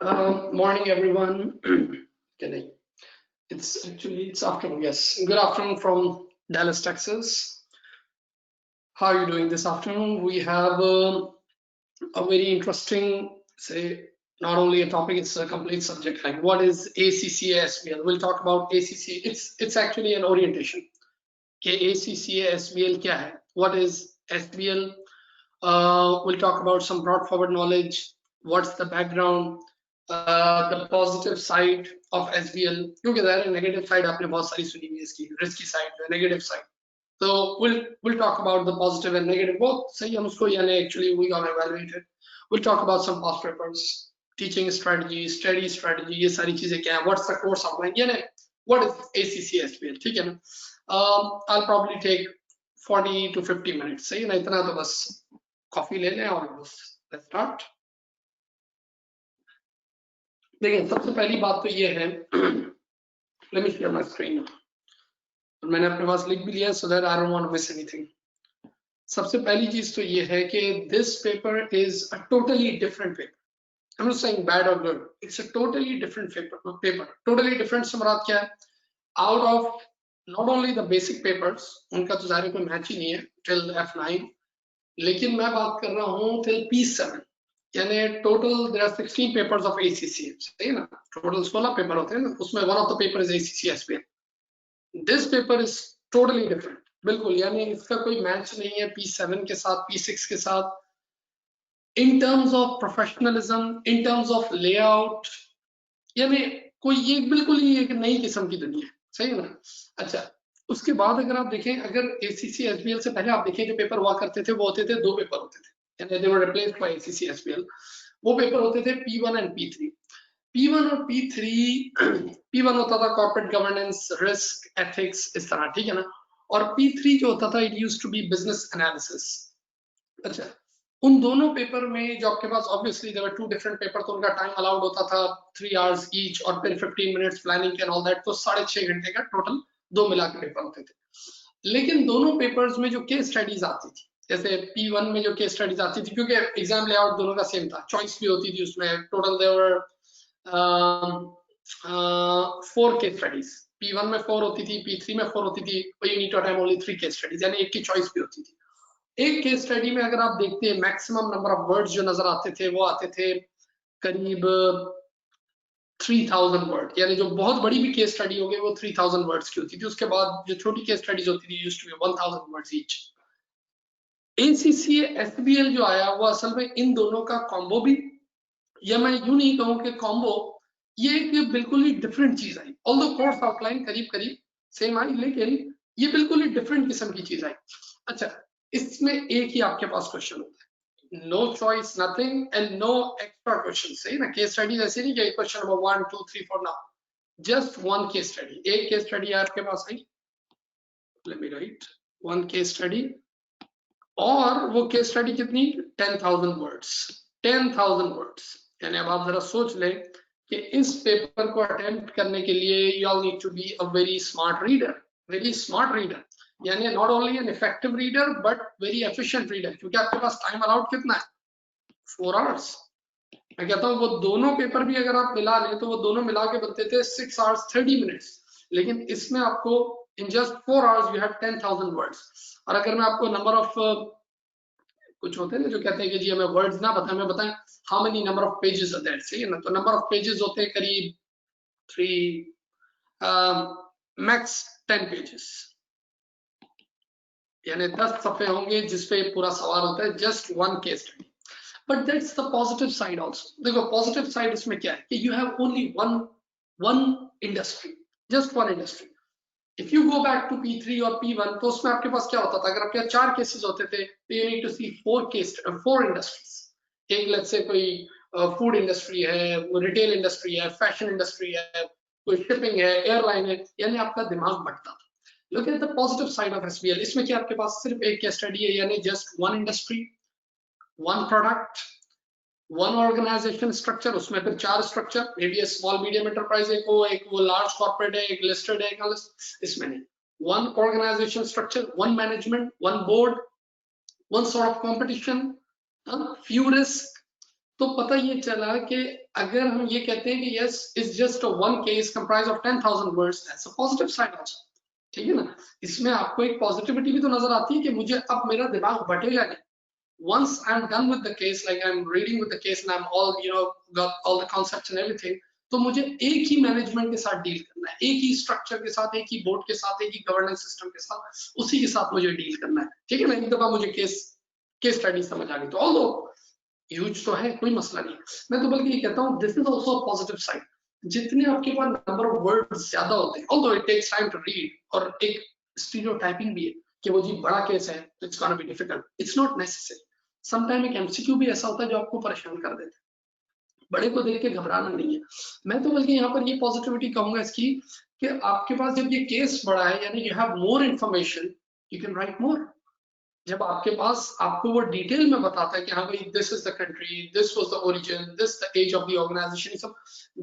Morning, everyone. Kidding. It's afternoon. Yes, good afternoon from Dallas, Texas. How are you doing this afternoon? We have a very interesting, not only a topic, it's a complete subject. Like, what is ACCA SBL? We'll talk about ACCA. It's actually an orientation. Okay, ACCA SBL क्या है? What is SBL? We'll talk about some broad forward knowledge. What's the background? The positive side of SBL, क्योंकि ज़ाहिर है negative side आपने बहुत सारी सुनी हुई है इसकी, risky side, negative side. So we'll talk about the positive and negative both. सही हम उसको यानी actually we gonna evaluate it. We'll talk about some past papers, teaching strategy, study strategy, ये सारी चीजें क्या है? What's the course outline? यानी what is ACCA SBL? ठीक है ना? I'll probably take 40 to 50 minutes. सही है ना? इतना तो बस कॉफी ले लें और बस let's start. देखिए सबसे पहली बात तो ये है, let me share my screen. और मैंने अपने पास लिख भी लिया so that I don't want to miss anything. सबसे पहली चीज तो ये है कि this paper is a totally different paper. I'm not saying bad or good. It's a totally different paper. Totally different से मुराद क्या है? Out of not only the basic papers, उनका तो ज़ाहिर कोई मैच ही नहीं है till F9, लेकिन मैं बात कर रहा हूँ till P7. यानी total there are 16 papers of ACCA, सही ना? टोटल 16 पेपर होते हैं ना, उसमें one of the paper is ACCA SBL. This paper is totally different, बिल्कुल, यानी इसका कोई मैच नहीं है P7 के साथ, P6 के साथ, in terms of professionalism, in terms of layout, यानी कोई ये बिल्कुल ही एक नई किस्म की दुनिया है, सही ना? अच्छा, उसके बाद अगर आप देखें, अगर ACCA SBL से पहले आप देखें जो पेपर हुआ करते थे वो होते थे, दो पेपर होते थे, and they were replaced by ACCA SBL. वो पेपर होते थे P1 and P3. P1 और P3, P1 होता था कॉर्पोरेट गवर्नेंस, रिस्क, एथिक्स, इस तरह, ठीक है ना? और P3 जो होता था, it used to be business analysis. अच्छा, उन दोनों पेपर में जो आपके पास obviously there were two different paper, तो उनका टाइम अलाउड होता था 3 hours ईच और फिर 15 minutes planning and all that, तो 6.5 घंटे का टोटल दो मिला के पेपर होते थे. लेकिन दोनों पेपर्स में जो केस स्टडीज आती थी, जैसे P1 में जो केस स्टडीज आती थी, क्योंकि एग्जाम लेआउट दोनों का सेम था, चॉइस भी होती थी उसमें, टोटल देवर 4 केस स्टडीज. P1 में 4 होती थी, P3 में 4 होती थी, you need to attempt only 3 case studies, यानी एक की चॉइस भी होती थी. एक केस स्टडी में अगर आप देखते हैं, मैक्सिमम नंबर ऑफ वर्ड्स जो नजर आते थे वो आते थे करीब 3000 वर्ड, यानी जो बहुत बड़ी भी केस स्टडी हो गई वो 3000 वर्ड्स की होती थी. उसके बाद जो छोटी केस स्टडीज होती थी used to be 1000 words each. ACCA SBL जो आया वो असल में इन दोनों का कॉम्बो भी, या मैं यूं नहीं कहूं कि कॉम्बो, ये एक बिल्कुल ही डिफरेंट चीज आई. ऑल्दो कोर्स आउटलाइन करीब करीब सेम आई, लेकिन ये बिल्कुल ही डिफरेंट किस्म की चीज आई. अच्छा, इसमें एक ही आपके पास क्वेश्चन होता है, no choice, nothing and no extra question, सही ना? केस स्टडी ऐसे नहीं कि क्वेश्चन नंबर 1 2 3 4 ना, जस्ट वन केस स्टडी. एक केस स्टडी आपके पास आई, let me write, one case study, और वो केस स्टडी कितनी? 10,000 वर्ड्स. 10,000 वर्ड्स, यानी अब आप जरा सोच लें कि इस पेपर को अटेम्प्ट करने के लिए you all need to be a very smart reader, very smart reader, यानी not only an effective reader but very efficient reader, क्योंकि आपके पास टाइम अलाउड कितना है? 4 hours. मैं कहता हूँ वो दोनों पेपर भी अगर आप मिला लें तो वो दोनों मिला के बनते थे 6 hours 30 minutes, लेकिन इसमें आपको in just 4 hours you have 10,000 words. और अगर मैं आपको नंबर ऑफ, कुछ होते हैं ना जो कहते हैं कि जी हमें वर्ड्स ना बताएं, मैं बताएं how many number of pages are that, सही है ना? तो नंबर ऑफ पेजेस होते हैं करीब 3 मैक्स 10 पेजेस, यानी 10 सफ़े होंगे जिसपे पूरा सवाल होता है, just one case study. But that's the positive side also. देखो पॉजिटिव साइड इसमें क्या है कि you have only one industry, just one industry. If you go back to P3 और P1, तो उसमें आपके पास क्या होता था? अगर आपके 4 केसेस होते थे तो you need to see 4 industries. एक लेट्स से कोई फूड इंडस्ट्री है, रिटेल इंडस्ट्री है, फैशन इंडस्ट्री है, कोई शिपिंग है, एयरलाइन है, यानी आपका दिमाग बढ़ता था. Look at the positive side of SBL. इसमें क्या आपके पास सिर्फ एक केस स्टडी है, यानी just one industry, one product, one organisation structure, उसमें फिर 4 structure, maybe small medium enterprise, एक वो लार्ज कॉर्पोरेट है, एक लिस्टेड है, इसमें नहीं. One organisation structure, one management, one board, one sort of competition, few risk. तो पता ये चला कि अगर हम ये कहते हैं कि yes is just one case comprise of 10,000 words, that's a positive side also, ठीक है ना। इसमें आपको एक पॉजिटिविटी भी तो नजर आती है कि मुझे अब मेरा दिमाग बटेगा नहीं। Once I'm done with the case, like I'm reading with the case and I'm all, got all the concepts and everything, तो मुझे एक ही मैनेजमेंट के साथ डील करना है, एक ही स्ट्रक्चर के साथ, एक ही बोर्ड के साथ, एक ही गवर्नेंस सिस्टम के साथ, उसी के साथ मुझे डील करना है, ठीक है ना। एक दफा मुझे केस स्टडी समझ आ गई तो ऑल्दो ह्यूज तो है, कोई मसला नहीं। मैं तो बल्कि ये कहता हूँ this is also a positive side. जितने आपके पास नंबर ऑफ वर्ड्स ज्यादा होते हैं, although it takes time to read, और एक स्टीरियोटाइपिंग भी है कि वो जी बड़ा केस है तो it's gonna be difficult, it's not necessary. Sometime एक एमसीक्यू भी ऐसा होता है जो आपको परेशान कर देता है, बड़े को देख के घबराना नहीं है। मैं तो बल्कि यहाँ पर ये पॉजिटिविटी कहूंगा इसकी कि आपके पास जब ये केस बड़ा है, यानी you have more information, you can write more. जब आपके पास आपको वो डिटेल में बताता है कि हाँ भाई this is the country, this was the origin, this the age of the organisation, सब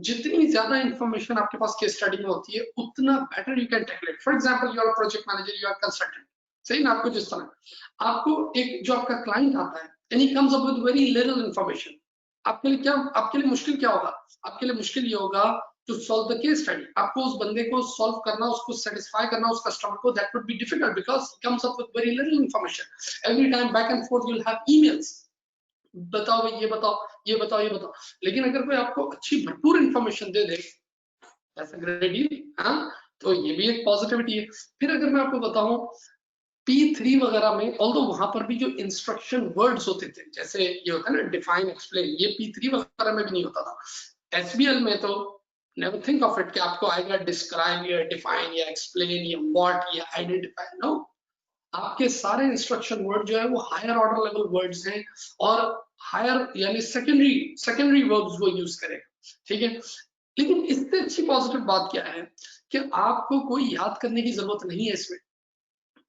जितनी ज्यादा इंफॉर्मेशन आपके पास केस स्टडी में होती है उतना better you can tackle it. For example you are project manager, you are consultant, सही ना। आपको जिस तरह आपको एक जो आपका क्लाइंट आता है and he comes up with very little information, आपके लिए क्या, आपके लिए मुश्किल क्या होगा? आपके लिए मुश्किल ये होगा to solve the case study, आपको उस बंदे को सॉल्व करना, उसको सेटिस्फाई करना, उस कस्टमर को, that would be difficult because it comes up with very little information. Every time back and forth you'll have emails, बताओ भाई ये बताओ, ये बताओ, ये बताओ। लेकिन अगर कोई आपको अच्छी भरपूर information they they, that's a great deal, हाँ, तो ये भी एक पॉजिटिविटी है। फिर अगर मैं आपको बताऊं P3 वगैरह में, ऑल्दो वहां पर भी जो इंस्ट्रक्शन वर्ड्स होते थे, जैसे ये होता है ना डिफाइन, एक्सप्लेन, ये P3 वगैरह में भी नहीं होता था। SBL में तो नेवर थिंक ऑफ इट कि आपको आएगा डिस्क्राइब या डिफाइन या एक्सप्लेन या व्हाट या आइडेंटिफाई, नो। आपके सारे इंस्ट्रक्शन वर्ड जो है वो हायर ऑर्डर लेवल वर्ड्स हैं, और हायर यानी सेकेंडरी वर्ब्स वो यूज करेगा, ठीक है। लेकिन इससे अच्छी पॉजिटिव बात क्या है कि आपको कोई याद करने की जरूरत नहीं है इसमें।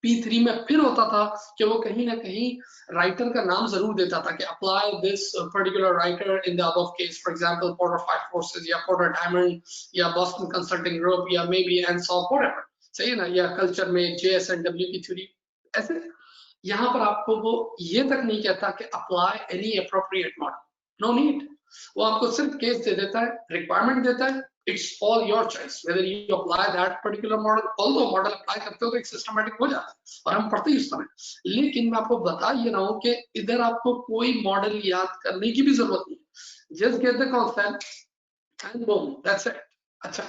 P3 में फिर होता था कि वो कहीं ना कहीं राइटर का नाम जरूर देता था कि apply this particular writer in the above case, for example porter 5 forces या पोर्टर डायमंड या बॉस्टन कंसल्टिंग ग्रुप या मे बी एनसॉफ व्हाटएवर, सही है ना, या कल्चर में JSNW की थ्योरी। ऐसे यहाँ पर आपको वो ये तक नहीं कहता कि apply any appropriate model, no need. वो आपको सिर्फ केस दे देता है, रिक्वायरमेंट देता है, it's all your choice whether you apply that particular model, although model apply करते हो तो एक सिस्टमैटिक हो जाता है और हम पढ़ते ही उस समय। लेकिन मैं आपको बता ये रहा हूँ कि इधर आपको कोई मॉडल याद करने की भी जरूरत नहीं, just get the concept and boom, that's it. अच्छा,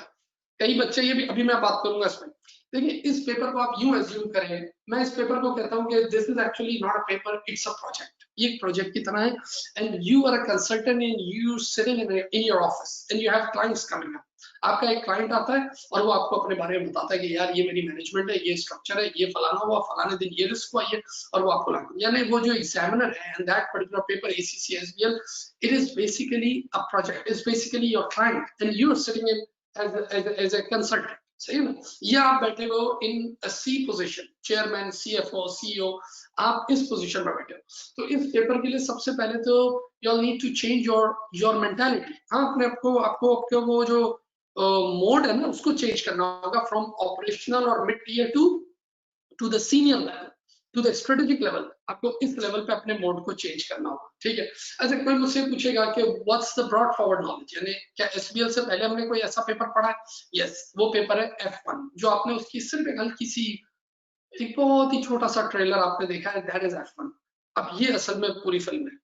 कई बच्चे ये भी, अभी मैं बात करूंगा इसमें। देखिए इस पेपर को आप यूं एज्यूम करें, मैं इस पेपर को कहता हूं कि this is actually not a paper, it's a project. ये एक प्रोजेक्ट की तरह है, and you are a consultant and you sitting in your office and you have clients coming up. आपका एक क्लाइंट आता है और वो आपको अपने बारे में बताता है कि यार ये मेरी मैनेजमेंट है, ये स्ट्रक्चर है, ये फलाना हुआ, फलाने दिन ये रिस्क हुआ, ये, और वो आपको लागू, यानी वो जो एग्जामिनर है and that particular paper ACC SBL, it is basically a project, it's basically your client and you are sitting in as a consultant, सही है ना। या आप बैठे हो इन C position, chairman, CFO, CEO, आप इस पोजीशन में बैठे हो। तो इस पेपर के लिए सबसे पहले तो you need to change your mentality. हाँ, अपने आपको वो जो मोड है ना उसको चेंज करना होगा, फ्रॉम ऑपरेशनल और mid tier to the senior level, to the strategic level. आपको इस लेवल पे अपने मोड को चेंज करना होगा, ठीक है। अच्छा, कोई मुझसे पूछेगा कि what's the brought forward knowledge, यानी क्या SBL से पहले हमने कोई ऐसा पेपर पढ़ा है? यस, वो पेपर है F1, जो आपने उसकी सिर्फ एक हल्की सी, एक बहुत ही छोटा सा ट्रेलर आपने देखा है, दैट इज F1। अब ये असल में पूरी फिल्म है।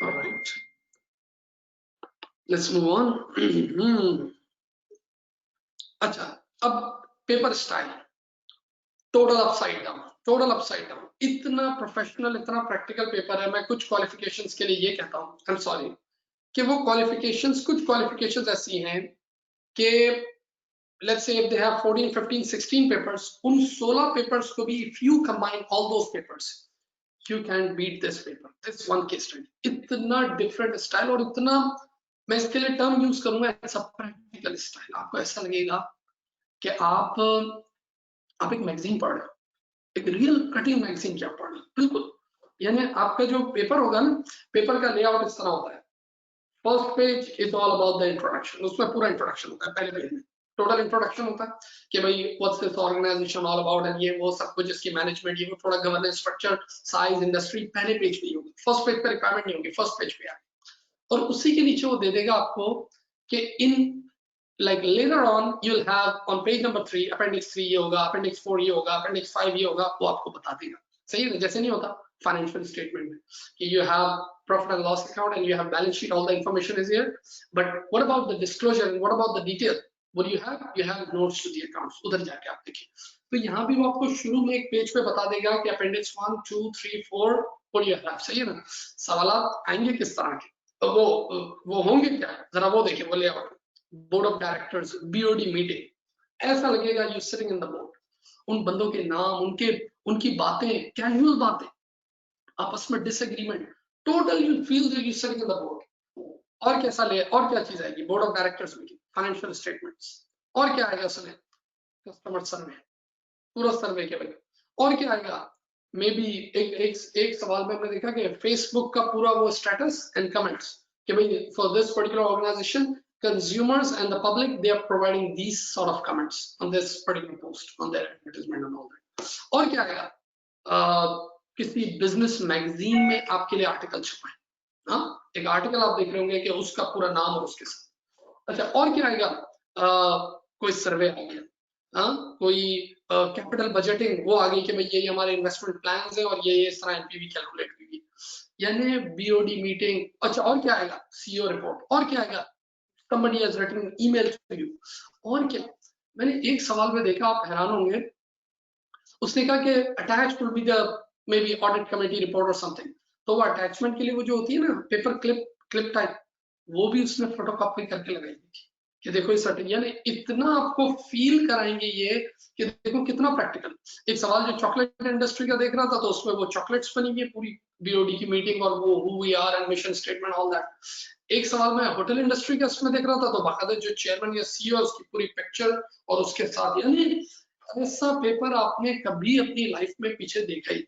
Alright, let's move on. अच्छा, अब paper style total upside down, इतना प्रोफेशनल, इतना प्रैक्टिकल पेपर है। मैं कुछ क्वालिफिकेशंस के लिए ये कहता हूँ, आई एम सॉरी, कि वो क्वालिफिकेशंस, कुछ क्वालिफिकेशंस ऐसी हैं कि let's say if they have 14, 15, 16 papers, उन 16 पेपर्स को भी if you combine all those papers, you can beat this paper, this one case study. इतना डिफरेंट स्टाइल, और इतना, मैं इसके लिए टर्म यूज करूंगा, ऐसा प्रैक्टिकल स्टाइल। आपको ऐसा लगेगा कि आप एक मैगजीन पढ़ रहे हो, एक रियल कटिंग मैगजीन क्या पढ़ रहे हो, बिल्कुल। यानी आपका जो पेपर होगा ना, पेपर का लेआउट इस तरह होता है। First page is all about the introduction, उसमें पूरा इंट्रोडक्शन होता है पहले पेज में। टोटल इंट्रोडक्शन होता है कि भाई what's this organisation all about and ये वो सब कुछ, इसकी मैनेजमेंट, ये वो थोड़ा गवर्नेंस स्ट्रक्चर, साइज, इंडस्ट्री, पहले पेज पे होगी, फर्स्ट पेज पे रिक्वायरमेंट नहीं होगी, फर्स्ट पेज पे आएगी। और उसी के नीचे वो दे देगा आपको कि इन like later on you'll have on page number 3 appendix 3 ये होगा, appendix 4 ये होगा, appendix 5 ये होगा, वो आपको बता देगा। सही है, जैसे नहीं होता फाइनेंशियल स्टेटमेंट में कि you have profit and loss account and you have balance sheet, all the information is here, but what about the disclosure and what about the detail, what do you have notes to the accounts, उधर जाके आप देखिए। तो यहाँ भी वो आपको शुरू में एक पेज पे बता देगा कि appendix 1 2 3 4 what do you have। सही है ना, सवालात आएंगे किस तरह के, तो वो होंगे क्या, जरा वो देखिए, वो layout, board of directors, BOD meeting, ऐसा लगेगा you sitting in the board. उन बंदों के नाम, उनकी बातें, कैजुअल बातें, आपस में disagreement, total you feel that you sitting in the board. और कैसा ले, और क्या चीज आएगी, board of directors meeting, financial statements, और क्या आएगा उसमें, कस्टमर सर्वे, पूरा सर्वे के बाद, और क्या आएगा, मे बी एक सवाल में हमने देखा कि फेसबुक का पूरा वो स्टेटस एंड कमेंट्स कि भाई for this particular organisation consumers and the public, they are providing these sort of comments on this particular post, on their advertisement and all that। और क्या आएगा, किसी बिजनेस मैगजीन में आपके लिए आर्टिकल छपा है, हाँ, एक आर्टिकल आप देख रहे होंगे कि उसका पूरा नाम और उसके साथ। अच्छा, और क्या आएगा, कोई सर्वे आ गया, हाँ, कोई कैपिटल बजटिंग वो आ गई कि भाई ये हमारे इन्वेस्टमेंट प्लान्स है और ये इस तरह एनपीवी कैलकुलेट होगी, यानी BOD मीटिंग। अच्छा, और क्या आएगा, CEO रिपोर्ट, और क्या आएगा, somebody has written email to you, और क्या। मैंने एक सवाल में देखा, आप हैरान होंगे, उसने कहा कि attached will be the maybe audit committee report or something, तो वो अटैचमेंट के लिए वो जो होती है ना पेपर क्लिप टाइप, वो भी उसने फोटोकॉपी करके लगाई थी कि देखो ये सर्टिफिकेट, यानी इतना आपको फील कराएंगे ये कि देखो कितना प्रैक्टिकल। एक सवाल जो चॉकलेट इंडस्ट्री का देख रहा था, तो उसमें वो चॉकलेट्स बनी हुई है पूरी BOD की मीटिंग और वो who we are and mission statement all that. एक सवाल मैं होटल इंडस्ट्री का इसमें देख रहा था, तो बाकायदा जो चेयरमैन या CEO उसकी पूरी पिक्चर और उसके साथ, यानी ऐसा पेपर आपने कभी अपनी लाइफ में पीछे देखा ही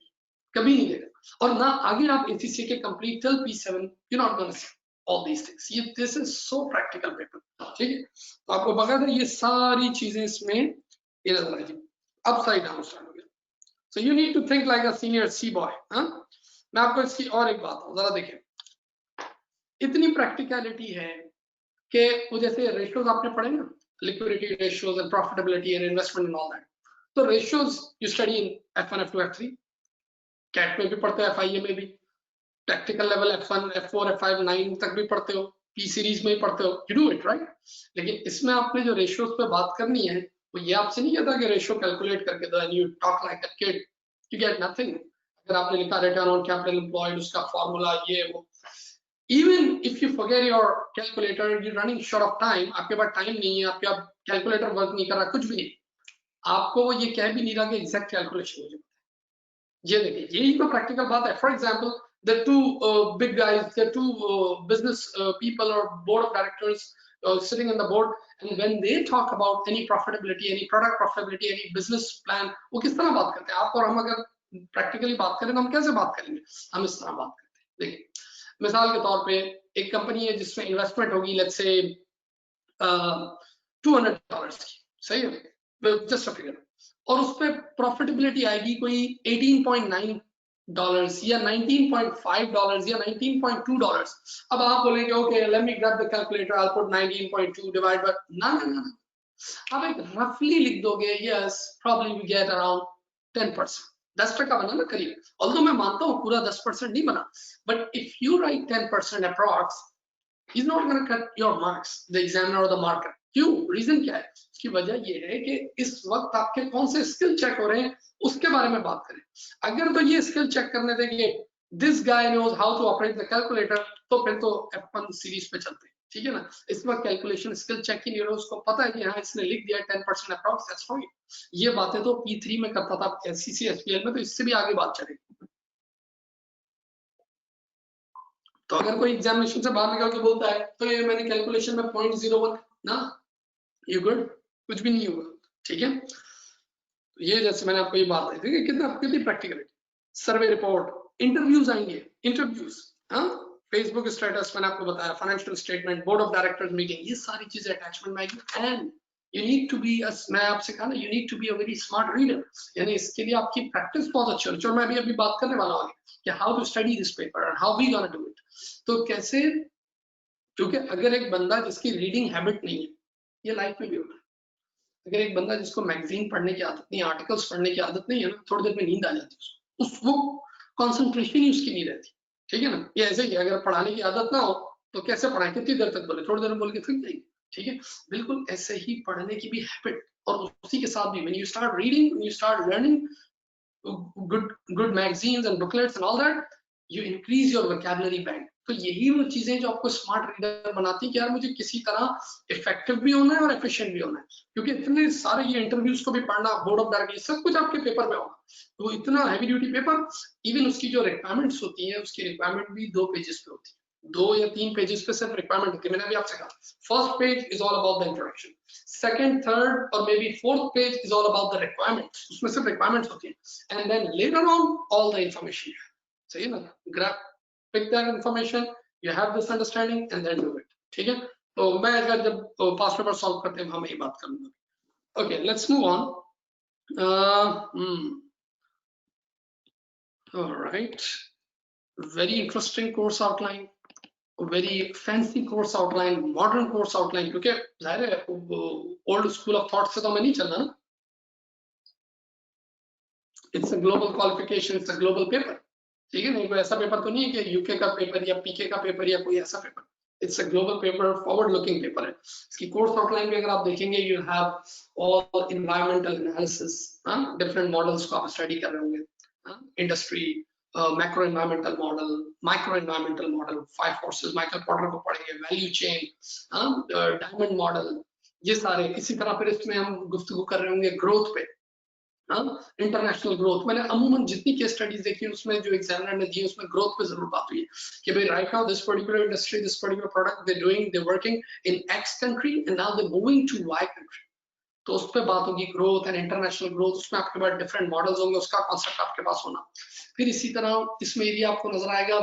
कभी नहीं देखा, और ना आगे आप ACCA के complete till P7 you not gonna see all these things। ये this is so practical paper, ठीक है। तो आपको बकायदा ये सारी चीजें इसमें ये नजर आएगी। अपसाइड डाउन स्टार्ट हो गया, so you need to think like a senior C boy. मैं आपको इसकी और एक बात जरा देखें, इतनी प्रैक्टिकलिटी है कि वो जैसे रेशियोज आपने पढ़े ना, liquidity ratios and profitability and investment and all that, तो ratios you study in F1 F2 F3, CAT में भी पढ़ते हो, FIA में भी, practical level F1 F4 F5 9 तक भी पढ़ते हो, P सीरीज में ही पढ़ते हो, यू डू इट राइट। लेकिन इसमें आपने जो रेशियोज पे बात करनी है, वो ये आपसे नहीं कहता कि रेशियो कैलकुलेट करके दो and you talk like a kid, you get nothing. अगर आपने लिखा रिटर्न ऑन कैपिटल एम्प्लॉयड, उसका फॉर्मूला ये वो, even if you forget your calculator, you running short of time, आपके पास टाइम नहीं है, आपका कैलकुलेटर वर्क नहीं कर रहा, कुछ भी नहीं, आपको वो ये कह भी नहीं रहा कि एग्जैक्ट कैलकुलेशन हो जाए। ये देखिए, यही तो प्रैक्टिकल बात है। For example the two big guys, the two business people or board of directors sitting on the board, and when they talk about any profitability, any product profitability, any business plan, वो किस तरह बात करते हैं। आप और हम अगर प्रैक्टिकली बात करें तो हम कैसे बात करेंगे, हम इस तरह बात करते हैं। देखिए मिसाल के तौर पे एक कंपनी है जिसमें इन्वेस्टमेंट होगी लेट्स से $200 की, सही है, जस्ट अ फिगर, और उस पर प्रॉफिटेबिलिटी आएगी कोई $18.9 या $19.5 या $19.2। अब आप बोलेंगे okay let me grab the calculator, I put 19.2 divide by, ना आप एक रफली लिख दोगे, yes probably we get around 10%, 10% बना ना करीब, ऑल्दो मैं मानता हूँ पूरा 10% नहीं बना, but if you right 10% approx, he's not going to cut your marks, the examiner or the marker। क्यों, रीजन क्या है, उसकी वजह ये है कि इस वक्त आपके कौन से स्किल चेक हो रहे हैं उसके बारे में बात करें। अगर तो ये स्किल चेक करने देंगे this guy knows how to operate the calculator, तो फिर तो F1 सीरीज पे चलते हैं, ठीक है ना। इस वक्त कैलकुलेशन स्किल चेक ही नहीं हो रहा, उसको पता है कि हाँ इसने लिख दिया 10% अप्रॉक्स, दैट्स फाइन। ये बातें तो P3 में करता था, SCC SPL में, तो इससे भी आगे बात चलेगी। तो अगर कोई एग्जामिनेशन से बाहर निकल के बोलता है तो ये मैंने कैलकुलेशन में 0.01 ना, यू गुड, कुछ भी नहीं होगा, ठीक है। तो ये जैसे मैंने आपको ये बात बताई थी कि कितनी प्रैक्टिकल। सर्वे रिपोर्ट, इंटरव्यूज आएंगे, इंटरव्यूज, हाँ, फेसबुक स्टेटस मैंने आपको बताया, financial statement, board of directors meeting, ये सारी चीजें अटैचमेंट में आएगी। And you need to be, मैं आपसे कहा ना, you need to be a very smart reader, यानी इसके लिए आपकी प्रैक्टिस बहुत अच्छी होनी चाहिए। और मैं अभी बात करने वाला हूँ कि how to study this paper and how we gonna do it. तो कैसे, क्योंकि अगर एक बंदा जिसकी रीडिंग हैबिट नहीं है, ये लाइफ में भी होता है, अगर एक बंदा जिसको मैगजीन पढ़ने की आदत नहीं, आर्टिकल्स पढ़ने की आदत नहीं है ना, थोड़ी देर में नींद आ जाती है उसको, वो कंसंट्रेशन ही उसकी नहीं रहती, ठीक है ना। ये ऐसे ही अगर पढ़ाने की आदत ना हो तो कैसे पढ़ाएं, कितनी देर तक बोले, थोड़ी देर में बोल के थक जाएंगे, ठीक है। बिल्कुल ऐसे ही पढ़ने की भी हैबिट, और उसी के साथ भी when you start reading, when you start learning good magazines and booklets and all that, you increase your vocabulary bank। तो यही वो चीजें जो आपको स्मार्ट रीडर बनाती है कि यार मुझे किसी तरह इफेक्टिव भी होना है और एफिशिएंट भी होना है, क्योंकि इतने सारे ये इंटरव्यूज को भी पढ़ना, बोर्ड ऑफ डायरेक्टरी, सब कुछ आपके पेपर में होगा। तो इतना हैवी ड्यूटी पेपर, इवन उसकी जो रिक्वायरमेंट्स होती है, उसकी रिक्वायरमेंट भी 2 पेजेस पे होती है, 2 या 3 पेजेस पे सिर्फ रिक्वायरमेंट होती है। मैंने अभी आपसे कहा first page is all about the introduction, second, third और may be fourth page is all about the requirements, उसमें सिर्फ रिक्वायरमेंट्स होती है, and then later on all the information, सही है ना, grab, pick that information, you have this understanding and then do it, ठीक है। तो मैं अगर जब पास्ट पेपर सॉल्व करते हैं हम यही बात करूंगा। Okay, let's move on. Alright, very interesting course outline, very fancy course outline, modern course outline, क्योंकि जाहिर है ओल्ड स्कूल ऑफ थॉट से तो हमें नहीं चलना ना। It's a global qualification, it's a global paper, ठीक है। नहीं कोई ऐसा पेपर तो नहीं है कि यूके का पेपर या पीके का पेपर या कोई ऐसा paper, it's a global paper, forward looking paper है। इसकी कोर्स आउटलाइन में अगर आप देखेंगे, you have all environmental analysis, different models को आप स्टडी कर रहे होंगे, industry, macro environmental model, micro environmental model, 5 forces, Michael porter को पढ़ेंगे, वैल्यू चेन, डायमंड मॉडल, ये सारे। इसी तरह फिर इसमें हम गुफ्तगू कर रहे होंगे ग्रोथ पे, इंटरनेशनल ग्रोथ। मैंने अमूमन जितनी केस स्टडीज देखी उसमें जो एग्जामिनर ने दी उसमें ग्रोथ पे जरूर बात हुई है कि भाई right now this particular industry, this particular product they doing, they working in X country and now they moving to Y country, तो उस पर बात होगी ग्रोथ एंड इंटरनेशनल ग्रोथ। उसमें आपके पास डिफरेंट मॉडल्स होंगे, उसका कॉन्सेप्ट आपके पास होना। फिर इसी तरह इसमें एरिया आपको नजर आएगा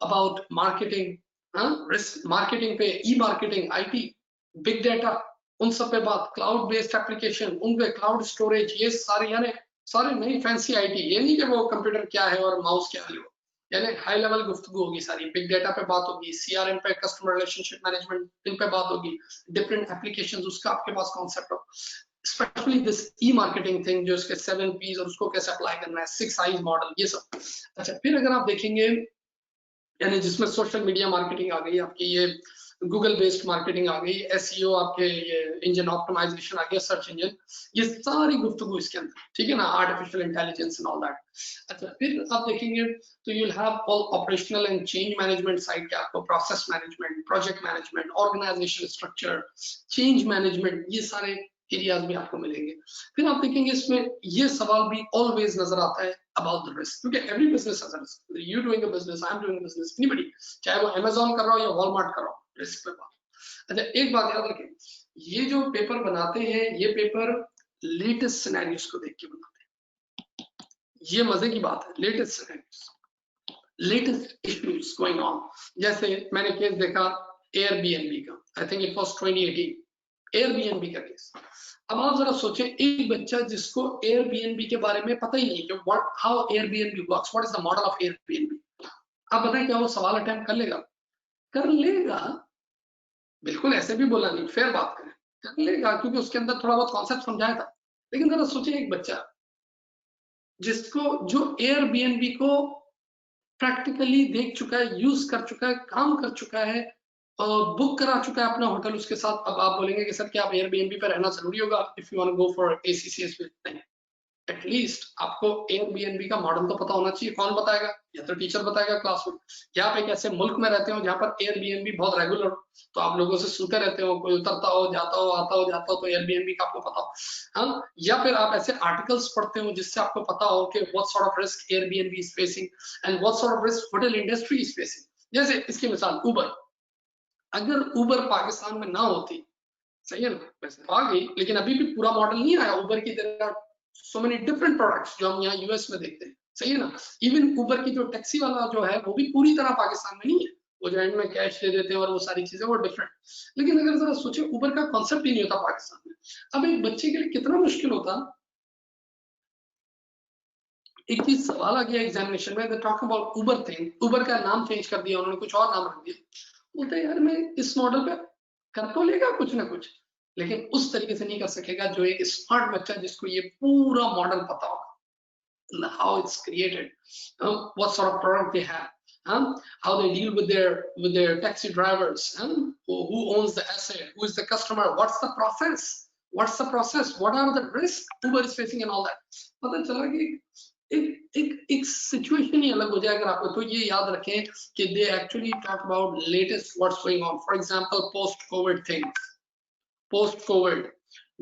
अबाउट मार्केटिंग, रिस्क मार्केटिंग पे, ई मार्केटिंग, आईटी, बिग डाटा, उन सब पे बात, क्लाउड बेस्ड एप्लीकेशन, उन पे क्लाउड स्टोरेज, ये सारे यानी सारे नई फैंसी आईटी, ये नहीं कि वो कंप्यूटर क्या है और माउस क्या है, यानी हाई लेवल गुफ्तगू होगी सारी। बिग डाटा पे बात होगी, सीआरएम पे, कस्टमर रिलेशनशिप मैनेजमेंट, इन पे बात होगी, डिफरेंट एप्लीकेशंस, उसका आपके पास कॉन्सेप्ट हो, specially this E marketing thing, जो इसके 7 P's और उसको कैसे अप्लाई करना है, 6 I's मॉडल, ये सब। अच्छा, फिर अगर आप देखेंगे यानी जिसमें सोशल मीडिया मार्केटिंग आ गई आपकी, ये गूगल बेस्ड मार्केटिंग आ गई, एसईओ, आपके ये इंजन ऑप्टिमाइजेशन आ गया, सर्च इंजन, ये सारी गुफ्तगू इसके अंदर, ठीक है ना, artificial intelligence and all that. अच्छा, फिर आप देखेंगे तो you will have all operational and change management side के, आपको process management, project management, organisation structure, change management, ये सारे एरियाज में आपको मिलेंगे। फिर आप देखेंगे इसमें ये सवाल भी ऑलवेज नजर आता है अबाउट द रिस्क, क्योंकि every business has a risk, you doing a business, I am doing a business, anybody, चाहे वो अमेज़न कर रहा हो या वॉलमार्ट कर रहा हो, रिस्क पे बात। अच्छा, एक बात याद रखें, ये जो पेपर बनाते हैं, ये पेपर लेटेस्ट सिनेरियोस को देख के बनाते हैं, ये मजे की बात है, latest scenarios, latest issues going on. जैसे मैंने केस देखा एयरबीएनबी का, आई थिंक इट वाज 2018, एयरबीएनबी का केस। अब आप जरा सोचें, एक बच्चा जिसको एयरबीएनबी के बारे में पता ही नहीं कि what, how Airbnb works, what is the model of Airbnb, आप बताएं क्या वो सवाल अटेम्प्ट कर लेगा? कर लेगा, बिल्कुल ऐसे भी बोला नहीं, फेयर बात करें, कर लेगा, क्योंकि उसके अंदर थोड़ा बहुत कॉन्सेप्ट समझाया था। लेकिन जरा सोचिए, एक बच्चा जिसको, जो एयरबीएनबी को प्रैक्टिकली देख चुका है, यूज कर चुका है, काम कर चुका है, बुक करा चुका है अपना होटल उसके साथ। अब आप बोलेंगे कि सर क्या आप एयरबीएनबी पे रहना जरूरी होगा if you want to go for ACCA? नहीं, एटलीस्ट आपको एयरबीएनबी का मॉडल तो पता होना चाहिए। कौन बताएगा? या तो टीचर बताएगा क्लास में, या आप एक ऐसे मुल्क में रहते हो जहाँ पर एयरबीएनबी बहुत रेगुलर, तो आप लोगों से सुनते रहते हो, कोई उतरता हो, जाता हो, आता हो, जाता हो, तो एयरबीएनबी का आपको पता हो, हाँ। या फिर आप ऐसे आर्टिकल्स पढ़ते हो जिससे आपको पता हो कि what sort of risk Airbnb is facing and what sort of risk hotel industry is facing. जैसे इसकी मिसाल उबर, अगर उबर पाकिस्तान में ना होती, सही है ना, वैसे तो आ गई, लेकिन अभी भी पूरा मॉडल नहीं आया उबर की तरह, सो मेनी डिफरेंट प्रोडक्ट्स जो हम यहाँ यूएस में देखते हैं, सही है ना। इवन उबर की जो टैक्सी वाला जो है वो भी पूरी तरह पाकिस्तान में नहीं है, वो जो एंड में कैश दे देते हैं और वो सारी चीजें वो डिफरेंट। लेकिन अगर जरा सोचे उबर का कॉन्सेप्ट ही नहीं होता पाकिस्तान में, अब एक बच्चे के लिए कितना मुश्किल होता। एक चीज सवाल आ गया एग्जामिनेशन में, टॉक अबाउट उबर थिंग, उबर का नाम चेंज कर दिया उन्होंने, कुछ और नाम रख दिया। बोलते यार मैं इस मॉडल पे कर तो लेगा कुछ ना कुछ, लेकिन उस तरीके से नहीं कर सकेगा जो एक स्मार्ट बच्चा जिसको ये पूरा मॉडल पता होगा, how it's created, what sort of product they have, how they deal with their taxi drivers, who owns the asset, who is the customer, what's the process, what are the risks Uber is facing and all that। पता चला कि एक situation ही अलग हो जाए अगर आपको। तो ये याद रखें कि they actually talk about latest what's going on, for example post Covid things, post Covid,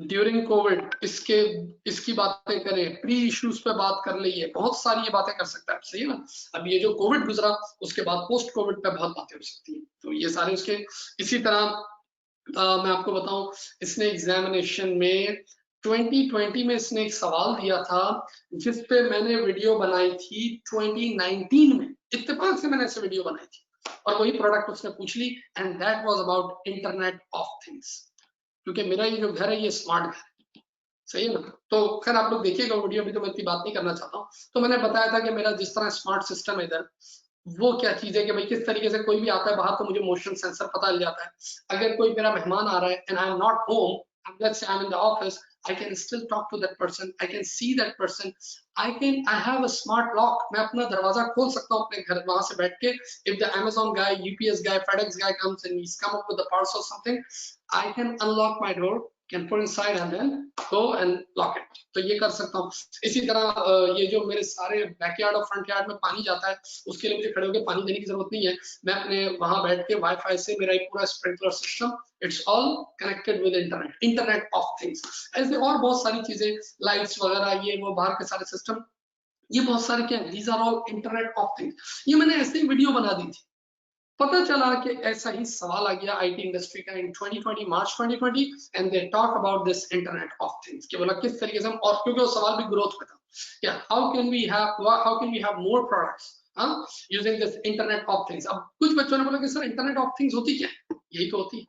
during Covid, इसकी बातें करें, प्री इश्यूज पे बात कर लीजिए, बहुत सारी ये बातें कर सकता है, सही है ना। अब ये जो कोविड गुजरा उसके बाद पोस्ट कोविड पे बहुत बातें हो सकती हैं, तो ये सारे उसके। इसी तरह मैं आपको बताऊं, इसने एग्जामिनेशन में 2020 में इसने एक सवाल दिया था जिसपे मैंने वीडियो बनाई थी 2019 में, इत्तेफाक से मैंने ऐसे वीडियो बनाई थी, और वही प्रोडक्ट उसने पूछ ली, and that was about internet of things, क्योंकि मेरा ये जो घर है ये स्मार्ट घर है, सही है ना। तो खैर आप लोग देखिएगा वीडियो, भी तो मैं इतनी बात नहीं करना चाहता हूँ। तो मैंने बताया था कि मेरा जिस तरह स्मार्ट सिस्टम है इधर, वो क्या चीज है कि भाई किस तरीके से कोई भी आता है बाहर तो मुझे मोशन सेंसर पता चल जाता है। अगर कोई मेरा मेहमान आ रहा है and I am not home, let's say I'm in the office, I can still talk to that person, I can see that person, I have a smart lock, मैं अपना दरवाजा खोल सकता हूँ अपने घर वहां से बैठ के। If the Amazon guy, UPS guy, FedEx guy comes and he's come up with a parcel or something, I can unlock my door, can put inside and then go and lock it, तो ये कर सकता हूँ। इसी तरह ये जो मेरे सारे बैकयार्ड और फ्रंट यार्ड में पानी जाता है, उसके लिए मुझे खड़े होकर पानी देने की जरूरत नहीं है, मैं अपने वहां बैठ के वाईफाई से मेरा एक पूरा sprinkler system, it's all connected with internet of things. ऐसे और बहुत सारी चीजें, लाइट्स वगैरह, ये वो बाहर के सारे सिस्टम, ये बहुत सारे क्या है, these are all internet of things. ये मैंने ऐसे ही वीडियो बना दी थी, पता चला कि ऐसा ही सवाल आ गया आईटी इंडस्ट्री का इन 2020, मार्च 2020, and they talk about this internet of things, कि बोला किस तरीके से हम, और क्योंकि वो सवाल भी ग्रोथ पे था, क्या how can we have more products using this internet of things. अब कुछ बच्चों ने बोला कि सर इंटरनेट ऑफ थिंग्स होती क्या है, यही तो होती है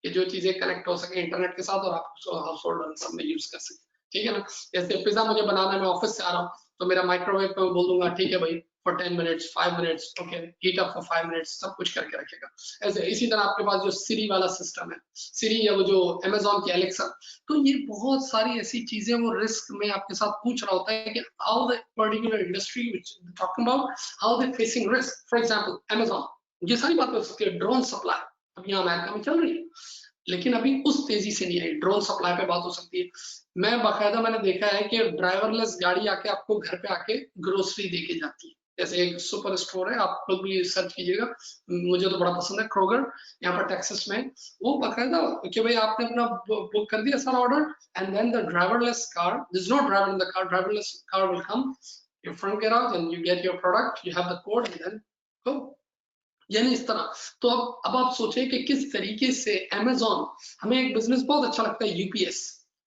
कि जो चीजें कनेक्ट हो सके इंटरनेट के साथ और आप उसको हाउस होल्ड सब में यूज कर सके, ठीक है ना। जैसे पिज्जा मुझे बनाना है, मैं ऑफिस से आ रहा हूँ तो मेरा माइक्रोवेव पे बोल दूंगा ठीक है भाई for 10 minutes 5 minutes, okay heat up for 5 minutes, सब कुछ करके रखेगा। ऐसे इसी तरह आपके पास जो सिरी वाला सिस्टम है, सिरी या वो जो अमेजोन की एलेक्सा, तो ये बहुत सारी ऐसी चीजें वो रिस्क में आपके साथ पूछ रहा होता है कि how the particular industry which talking about how they facing risk. For example Amazon, ये सारी बातें हो सकती है। ड्रोन सप्लाई अब यहाँ अमेरिका में चल रही है, लेकिन अभी उस तेजी से नहीं आई, ड्रोन सप्लाई पे बात हो सकती है। मैं बाकायदा मैंने देखा है कि ड्राइवरलेस गाड़ी आके आपको घर पे आके ग्रोसरी दे के जाती है। जैसे एक सुपर स्टोर है, आप लोग भी सर्च कीजिएगा, मुझे तो बड़ा पसंद है, क्रोगर, यहाँ पर टेक्सास में। वो बाकायदा कि भाई आपने अपना बुक कर दिया सारा order, and then the driverless car, there is no driver in the car, driverless car will come your front garage and you get your product, you have the code and then go, यानी इस तरह। तो अब आप सोचें कि किस तरीके से अमेजोन, हमें एक बिजनेस बहुत अच्छा लगता है यूपीएस,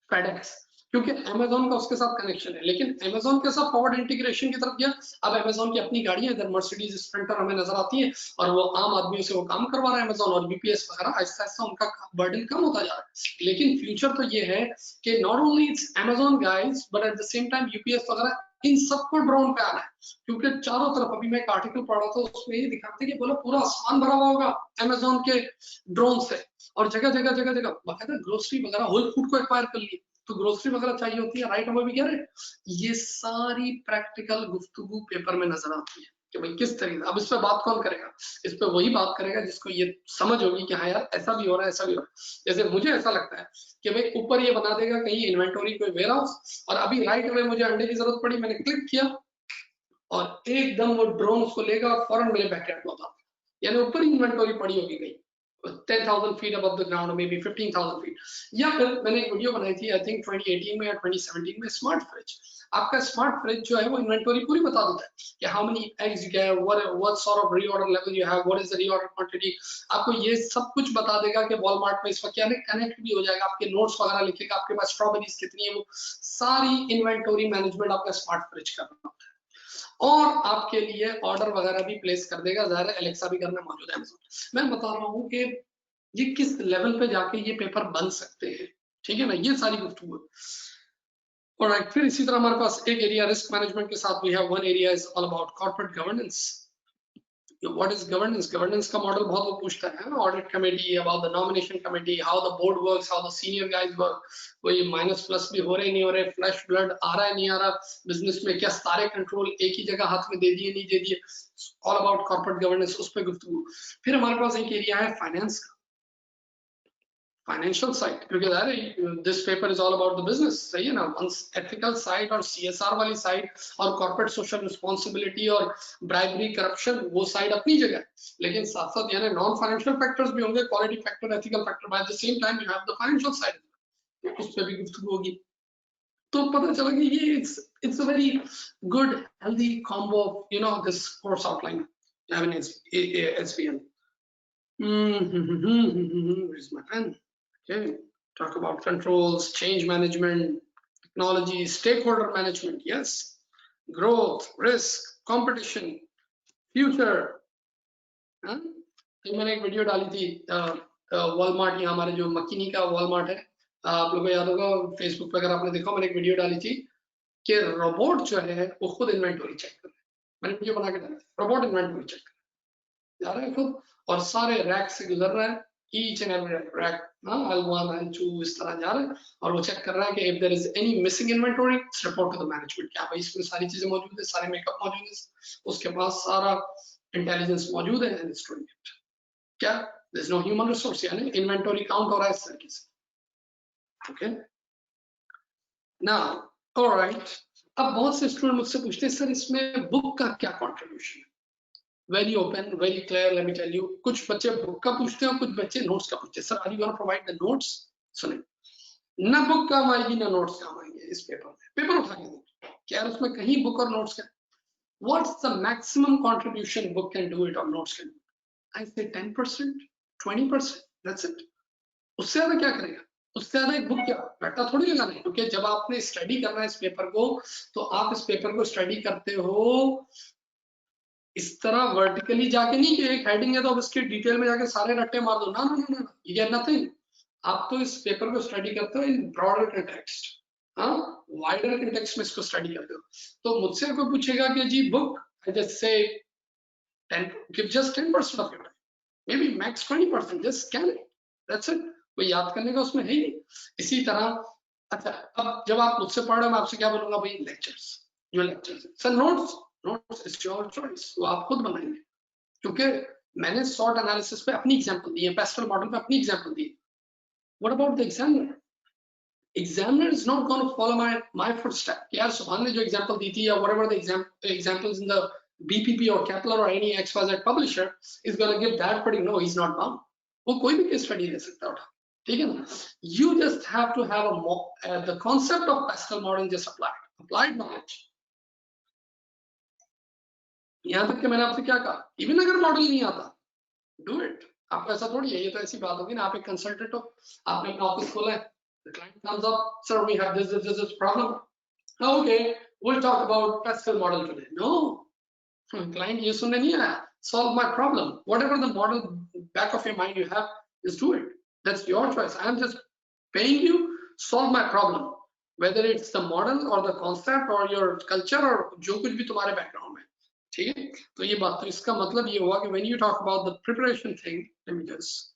फेडेक्स, क्योंकि अमेजोन का उसके साथ कनेक्शन है, लेकिन अमेजोन के साथ फॉरवर्ड इंटीग्रेशन की तरफ गया। अब अमेजोन की अपनी गाड़ियां, इधर मर्सिडीज स्प्रिंटर हमें नजर आती है और वो आम आदमियों से वो काम करवा रहा है अमेजोन, और यूपीएस वगैरह आहिस्ता आहिस्ता उनका बर्डन कम होता जा रहा है। लेकिन फ्यूचर तो ये है कि not only it's Amazon guys but at the same time UPS वगैरह, इन सबको ड्रोन पे आना है, क्योंकि चारों तरफ, अभी मैं एक आर्टिकल पढ़ रहा था उसमें ये दिखाते कि बोला पूरा आसमान भरा हुआ होगा अमेजोन के ड्रोन से, और जगह जगह जगह जगह बाकायदा ग्रोसरी वगैरह होल फूड को एक्वायर कर लिए, तो ग्रोसरी वगैरह चाहिए होती है, राइट, हम भी कह रहे हैं। ये सारी प्रैक्टिकल गुफ्तगू पेपर में नजर आती है कि भाई किस तरीके। अब इस पे बात कौन करेगा, इस पे वही बात करेगा जिसको ये समझ होगी कि हाँ यार ऐसा भी हो रहा है, ऐसा भी हो रहा है। जैसे मुझे ऐसा लगता है कि भाई ऊपर ये बना देगा कहीं इन्वेंटरी कोई वेयर हाउस, और अभी राइट में मुझे अंडे की जरूरत पड़ी, मैंने क्लिक किया और एकदम वो ड्रोन उसको लेगा और फौरन मेरे बैकयार्ड में उतार, यानी ऊपर ही इन्वेंटरी पड़ी होगी कहीं 10,000 feet above the ground, may be 15,000 feet. या फिर मैंने एक वीडियो बनाई थी आई थिंक 2018 में या 2017 में, स्मार्ट फ्रिज। आपका स्मार्ट फ्रिज जो है वो इन्वेंटरी पूरी बता देता है कि how many eggs you have, what sort of reorder level you have, what is the reorder quantity, आपको ये सब कुछ बता देगा कि वॉलमार्ट में इस वक्त क्या है, कनेक्ट भी हो जाएगा, आपके नोट्स वगैरह लिखेगा, आपके पास स्ट्रॉबेरीज कितनी है, वो सारी इन्वेंटरी मैनेजमेंट आपका स्मार्ट फ्रिज कर रहा है। और आपके लिए ऑर्डर वगैरह भी प्लेस कर देगा, ज़ाहिर है एलेक्सा भी घर में मौजूद है अमेज़न। मैं बता रहा हूँ कि ये किस लेवल पे जाके ये पेपर बन सकते हैं, ठीक है ना, ये सारी गुफ्तगू है। और फिर इसी तरह हमारे पास एक एरिया रिस्क मैनेजमेंट के साथ we have one area is all about corporate governance. What is governance? Governance का मॉडल बहुत लोग पूछता है, audit committee, about the nomination committee, how the board works, how the senior guys work, कोई minus plus भी हो रहे नहीं हो रहे, फ्लैश ब्लड आ रहा है नहीं आ रहा बिजनेस में, क्या सारे कंट्रोल एक ही जगह हाथ में दे दिए नहीं दे दिए, ऑल अबाउट कॉर्पोरेट गवर्नेंस, उस पर गुफ्तगू। फिर हमारे पास एक एरिया है फाइनेंस का, फाइनेंशियल साइड, क्योंकि this paper is all about the business, सही है ना, एथिकल साइड और सीएसआर वाली साइड और कॉर्पोरेट सोशल रिस्पॉन्सिबिलिटी और ब्राइबरी करप्शन, वो साइड अपनी जगह, लेकिन साथ साथ यानी नॉन फाइनेंशियल फैक्टर्स भी होंगे, quality factor, ethical factor, by the same time you have the financial side, उस पर भी गुफ्तगू होगी। तो पता चला कि ये it's a very good healthy combo of you know this course outline SPL. Where's my pen? Okay, talk about controls, change management, technology, stakeholder management, yes, growth, risk, competition, future. मैंने एक वीडियो डाली थी Walmart, यहाँ हमारे जो मकीनी का Walmart है, आप लोगों को याद होगा फेसबुक पे, अगर आपने देखा, मैंने एक वीडियो डाली थी कि रोबोट जो है वो खुद इन्वेंटरी चेक कर रहा है, मैंने वीडियो बना के डाली, रोबोट इन्वेंटरी चेक कर जा रहा है खुद, और सारे रैक से गुजर रहा है, each and every rack, L1 L2 इस तरह जा रहा है, और वो चेक कर रहा है कि if there is any missing inventory report to the management, क्या भाई इसमें सारी चीजें मौजूद है, सारे मेकअप मौजूद है, उसके पास सारा इंटेलिजेंस मौजूद है, एंड इट्स डूइंग इट, क्या there is no human resource, यानी इन्वेंटरी काउंट हो रहा है इस तरीके से, ओके। नाउ ऑलराइट, अब बहुत से स्टूडेंट मुझसे पूछते हैं सर इसमें बुक का क्या कंट्रीब्यूशन है, very open, very clear, let me tell you, कुछ बच्चे बुक का पूछते हैं और कुछ बच्चे नोट्स का पूछते हैं, sir are you gonna provide the notes, सुने, ना बुक काम आएगी ना नोट्स काम आएंगे इस पेपर में, पेपर उठा के देखो क्या उसमें कहीं बुक और नोट्स का, what's the maximum contribution book can do it और नोट्स कैन, आई से 10%, 20%, दैट्स इट, उससे ज्यादा क्या करेगा, उससे ज्यादा एक बुक क्या घाटा थोड़ी लगाना है, क्योंकि जब आपने स्टडी करना है इस पेपर को, तो आप इस पेपर को स्टडी करते हो इस तरह वर्टिकली जाके नहीं कि एक हेडिंग है तो अब इसके डिटेल में जाके सारे रट्टे मार दो, ना ना ना ना, ये नथिंग, आप तो इस पेपर को स्टडी करते हो इन ब्रॉडर कंटेक्स्ट, हाँ, वाइडर कंटेक्स्ट में इसको स्टडी करते हो। तो मुझसे कोई पूछेगा कि जी book, I just say 10, give just 10% of your time, maybe max 20%, just scan it, that's it, कोई याद करने का उसमें है ही नहीं। इसी तरह, अच्छा अब जब आप मुझसे पढ़ रहे हो मैं आपसे क्या बोलूंगा भाई, लेक्चर्स, जो lectures sir notes, notes is your choice, वो आप खुद बनाएंगे, क्योंकि मैंने सॉर्ट एनालिसिस पे अपनी एग्जांपल दी है, पेस्टल मॉडल पे अपनी एग्जांपल दी है, what about the examiner, examiner is not gonna follow my footstep, यार सुभान ने जो एग्जांपल दी थी या whatever the examples in the BPP or Kepler or any XYZ publisher is going to give that, but no, he's not bound, वो कोई भी case study दे सकता है, ठीक है ना, you just have to have the concept of Pascal model just applied knowledge। यहां तक कि मैंने आपसे क्या कहा, इवन अगर मॉडल नहीं आता, डू इट, आपको ऐसा थोड़ी है, ये तो ऐसी बात होगी ना, आप एक कंसल्टेंट हो, आपने अपना ऑफिस खोला है, the client comes up, sir we have this problem, okay we'll talk about Pascal model today, no, client ये सुनने नहीं आया, solve my problem, whatever the model back of your mind you have, just do it, that's your choice, I am just paying you, solve my problem, whether it's the model or the concept or your culture or जो कुछ भी तुम्हारे background में, ठीक है। तो ये बात, तो इसका मतलब ये हुआ कि when you talk about the preparation thing, let me just,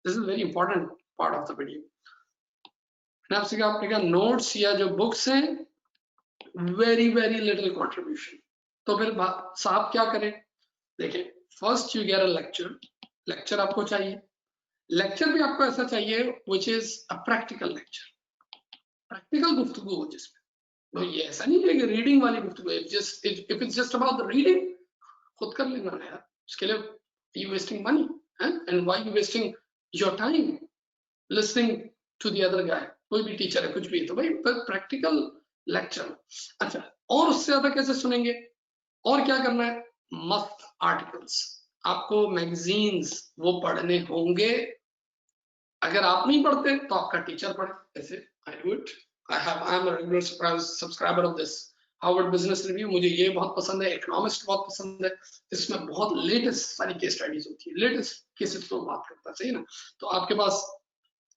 this is very important part of the video, मैंने आपसे कहा, आपने कहा नोट्स या जो बुक्स हैं very little contribution, तो फिर साहब क्या करें, देखिए first you get a lecture, lecture आपको चाहिए, लेक्चर भी आपको ऐसा चाहिए which is a practical lecture, practical गुफ्तगू हो जिसमें, तो ये ऐसा नहीं है कि रीडिंग वाली गुफ्तगू है, if it's just about the reading, खुद कर लेना है यार, उसके लिए you wasting money, and why you wasting your time listening to the other guy, कोई भी टीचर है कुछ भी है, तो भाई प्रैक्टिकल लेक्चर, अच्छा और उससे ज्यादा कैसे सुनेंगे, और क्या करना है, मस्त आर्टिकल्स, आपको मैगजीन्स वो पढ़ने होंगे, अगर आप नहीं पढ़ते तो आपका टीचर पढ़े, ऐसे I do it, I am a regular subscriber of this Harvard business review मुझे ये बहुत पसंद है, इकोनॉमिस्ट बहुत पसंद है, इसमें बहुत लेटेस्ट सारी केस स्टडीज होती है, लेटेस्ट केसेस तो बात करता है, सही ना। तो आपके पास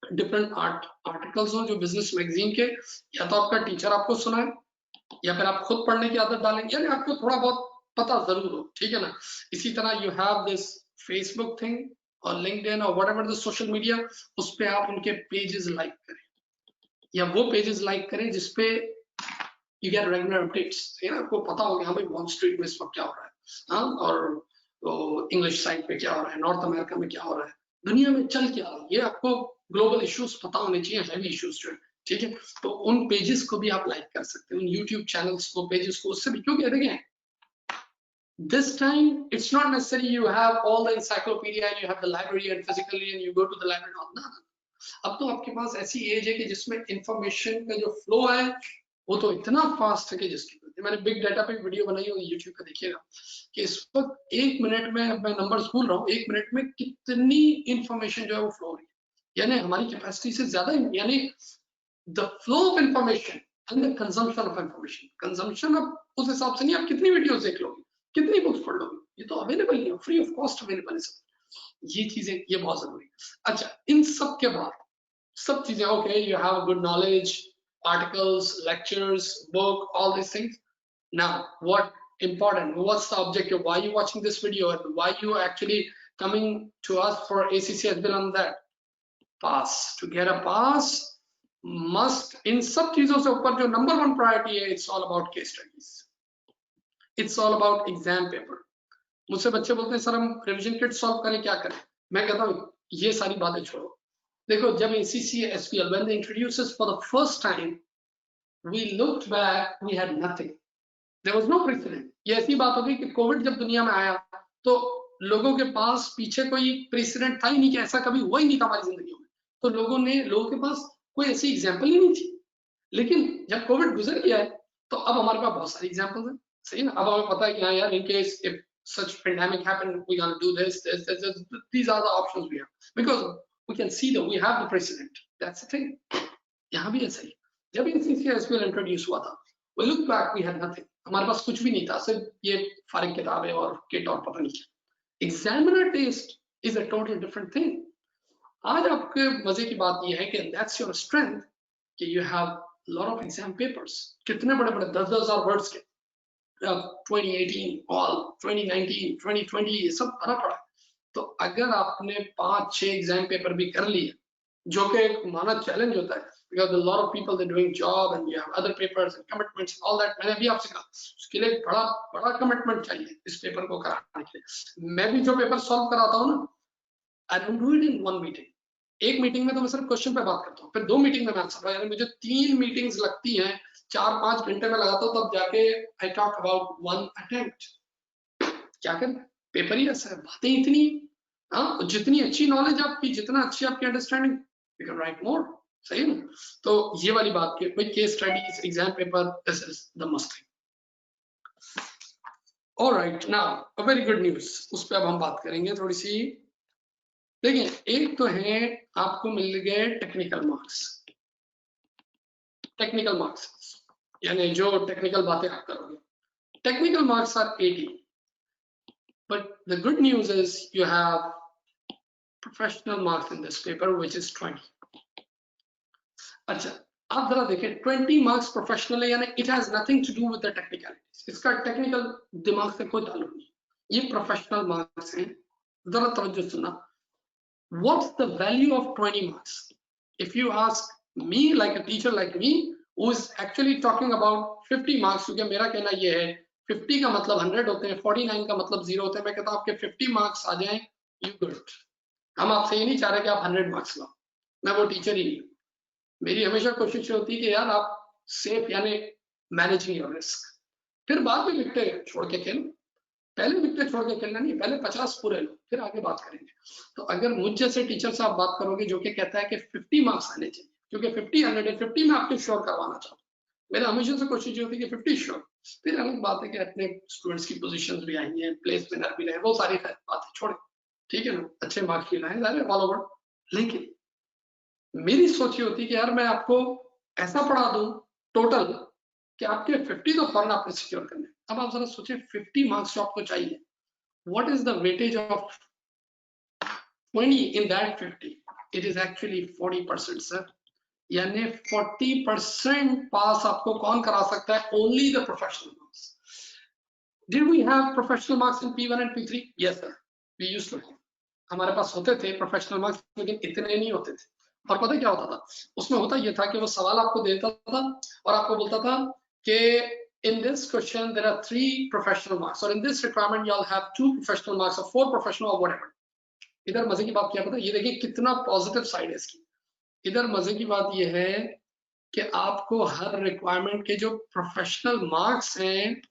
डिफरेंट आर्टिकल्स हो जो बिजनेस मैगजीन के, या तो आपका टीचर आपको सुनाए या फिर आप खुद पढ़ने की आदत डालें, यानी आपको थोड़ा बहुत पता जरूर हो, ठीक है ना। इसी तरह you have this Facebook thing और लिंक्डइन और व्हाटएवर द सोशल मीडिया, उस पे आप उनके पेजेस लाइक करें, या वो पेजेस लाइक करें जिसपे यू गेट रेगुलर अपडेट्स, है ना। आपको पता होगा हाँ भाई वॉल स्ट्रीट में इस वक्त क्या हो रहा है, हाँ, और तो इंग्लिश साइड पे क्या हो रहा है, नॉर्थ अमेरिका में क्या हो रहा है, दुनिया में चल क्या रहा है, ये आपको ग्लोबल इश्यूज पता होने चाहिए, हैवी इश्यूज जो है, ठीक है। तो उन पेजेस को भी आप लाइक कर सकते हैं, उन यूट्यूब चैनल्स को, पेजेस को, उससे भी, क्योंकि देखें this time it's not necessary you have all the encyclopedia and you have the library and physically and you go to the library, no, अब तो आपके पास ऐसी एज है कि जिसमें इंफॉर्मेशन का जो फ्लो है वो तो इतना फास्ट है कि जिसकी मैंने बिग डाटा पे वीडियो बनाई है, यूट्यूब पे देखिएगा कि इस वक्त 1 मिनट में, मैं नंबर्स भूल रहा हूँ, 1 मिनट में कितनी इंफॉर्मेशन जो है वो फ्लो हो रही है, यानी हमारी कैपेसिटी से ज्यादा, यानी the flow of information and the consumption of information. Consumption अब उस हिसाब से नहीं, आप कितनी वीडियोस देख लोगे, कितनी बुक्स पढ़ लोगे, ये तो अवेलेबल नहीं है, फ्री ऑफ कॉस्ट अवेलेबल है सब। ये चीजें, ये बहुत जरूरी है। अच्छा, इन सब के बाद सब चीजें okay, you have good knowledge, articles, lectures, book, all these things. Now, what important? What's the objective? Why are you watching this video? And why you actually coming to us for ACC as well on that? Pass. To get a pass, must in सब चीजों से ऊपर जो number 1 priority है, it's all about case studies. It's all about exam paper. मुझसे बच्चे बोलते हैं सर हम रिवीजन किट सॉल्व करें, क्या करें? मैं कहता हूँ ये सारी बातें छोड़ो। देखो, जब ACC SPL when they introduced us for the first time, we looked back, we had nothing. There was no precedent. ये ऐसी बात हो गई कि कोविड जब दुनिया में आया तो लोगों के पास पीछे कोई प्रेसिडेंट था ही नहीं, कि ऐसा कभी हुआ ही नहीं था हमारी जिंदगी में, तो लोगों के पास कोई ऐसी एग्जाम्पल ही नहीं थी। लेकिन जब कोविड गुजर गया है तो अब हमारे पास बहुत सारी एग्जाम्पल्स हैं, सही ना। अब हमें पता है कि हाँ यार, in case if such pandemic happen, we gonna do this, these are the options we have, because we can see that we have the precedent. That's the thing. यहाँ भी ऐसा ही, जब ACC SPL इंट्रोड्यूस हुआ था, we look back, we had nothing. हमारे पास कुछ भी नहीं था, सिर्फ ये फारिग किताबें और किट और पता नहीं क्या। Examiner test is a total different thing. आज आपके मजे की बात ये है कि दैट्स योर स्ट्रेंथ, कि you have lot of exam papers, कितने बड़े बड़े 10,000 वर्ड्स के, 2018 ऑल, 2019, 2020, ये सब भरा पड़ा है। तो अगर आपने 5-6 एग्जाम पेपर भी कर लिए, जो कि एक माना चैलेंज होता है, because a lot of people they're doing job and you have other papers and commitments, all that, मैंने अभी आपसे कहा उसके लिए बड़ा बड़ा कमिटमेंट चाहिए इस पेपर को कराने के लिए। मैं भी जो पेपर सॉल्व कराता हूँ ना, I don't do it in one meeting. एक मीटिंग में तो मैं सिर्फ क्वेश्चन पे बात करता हूँ, फिर 2 मीटिंग में मैं आंसर, यानी मुझे 3 मीटिंग्स लगती हैं, 4-5 घंटे में लगाता हूँ, तब जाके I talk about one attempt. क्या करें, पेपर ही ऐसा है, बातें इतनी, हाँ, जितनी अच्छी नॉलेज आपकी, जितना अच्छी आपकी अंडरस्टैंडिंग, यू कैन राइट मोर, सही है ना। तो ये वाली बात की भाई, case studies, exam paper, this is the must thing. Alright, now a very good news, उस पर अब हम बात करेंगे थोड़ी सी। देखिए, एक तो है आपको मिल गए टेक्निकल मार्क्स, टेक्निकल मार्क्स यानी जो टेक्निकल बातें आप करोगे, technical marks are 80, but the good news is you have professional marks in this paper which is 20. अच्छा, आप जरा देखें, 20 मार्क्स प्रोफेशनल है, यानी it has nothing to do with the technicalities, इसका टेक्निकल दिमाग से कोई ताल्लुक नहीं, ये प्रोफेशनल मार्क्स हैं। जरा तवज्जो सुनना, what's the value of 20 marks? If you ask me like a teacher like me who is actually talking about 50 marks, क्योंकि मेरा कहना ये है 50 का मतलब 100 होते हैं, 49 का मतलब 0 होते हैं। मैं कहता हूं आपके 50 मार्क्स आ जाएं, यू गुड। हम आपसे ये नहीं चाह रहे कि आप 100 मार्क्स लाओ, मैं वो टीचर ही नहीं। मेरी हमेशा कोशिश होती है कि यार आप सेफ, यानी मैनेजिंग योर रिस्क, फिर बाद में विकेट छोड़ के खेलो, पहले विकेट छोड़ के खेलना नहीं, पहले 50 पूरे लो, फिर आगे बात करेंगे। तो अगर मुझ जैसे टीचर से आप बात करोगे जो कि कहता है कि 50 मार्क्स आने चाहिए, क्योंकि 50 150 में आपके श्योर करवाना चाहता हूँ, मेरा हमेशा से कोशिश होती है कि 50 श्योर। फिर अलग बात है कि अपने स्टूडेंट्स की पोजीशंस भी आई हैं, प्लेस विनर भी रहे, वो सारी बातें छोड़े, ठीक है ना, अच्छे मार्क्स भी लाए ऑल ओवर। लेकिन मेरी सोच ये होती है कि यार मैं आपको ऐसा पढ़ा दूं टोटल कि आपके 50 तो फॉरन आपने सिक्योर करने। अब आप जरा सोचिए 50 मार्क्स जो आपको चाहिए, what is the weightage of 20 in that 50? It is actually 40%, sir. यानी 40% पास आपको कौन करा सकता है? Only the professional marks. Did we have professional marks in P1 and P3? Yes, sir. We used to have. हमारे पास होते थे प्रोफेशनल मार्क्स, लेकिन इतने नहीं होते थे। और पता क्या होता था उसमें? होता ये था कि वो सवाल आपको देता था और आपको बोलता था कि in this question there are 3 professional marks, or in this requirement you'll have 2 professional marks or 4 professional or whatever. इधर मजे की बात क्या पता, ये देखिए कितना पॉजिटिव साइड है इसकी। इधर मजे की बात ये है कि आपको हर रिक्वायरमेंट के जो प्रोफेशनल मार्क्स हैं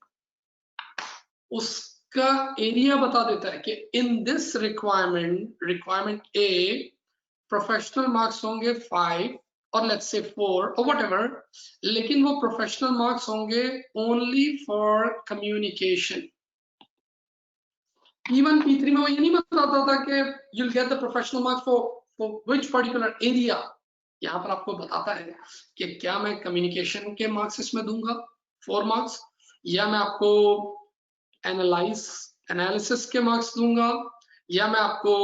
उसका एरिया बता देता है कि in this requirement a professional marks होंगे 5 और लेट्स से 4 और व्हाटएवर, लेकिन वो प्रोफेशनल मार्क्स होंगे only for communication. P1 P3 में वो ये नहीं बताता था कि you'll get the professional marks for which particular area। यहाँ पर आपको बताता है कि क्या मैं कम्युनिकेशन के मार्क्स इसमें दूंगा 4 मार्क्स, या मैं आपको एनालिसिस के मार्क्स दूंगा, या मैं आपको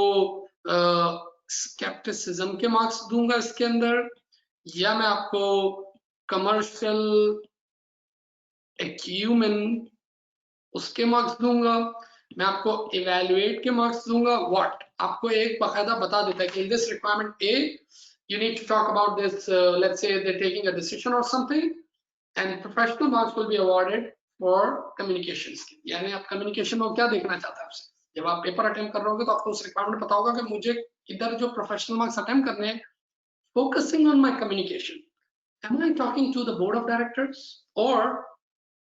स्केप्टिसिज्म के मार्क्स दूंगा इसके अंदर, या मैं आपको कमर्शियल एक्यूमेन उसके मार्क्स दूंगा, मैं आपको इवैल्यूएट के मार्क्स दूंगा। व्हाट आपको एक बाकायदा बता देता है कि in this requirement A you need to talk about this, let's say they're taking a decision or something, and professional marks will be awarded for communication skill। यानी आप कम्युनिकेशन में क्या देखना चाहते हैं आपसे? जब आप पेपर अटेम्प्ट कर रहे होगे तो आपको उस रिक्वायरमेंट पता होगा कि मुझे इधर जो प्रोफेशनल मार्क्स अटेम्प्ट करने हैं, focusing on my communication, am I talking to the board of directors or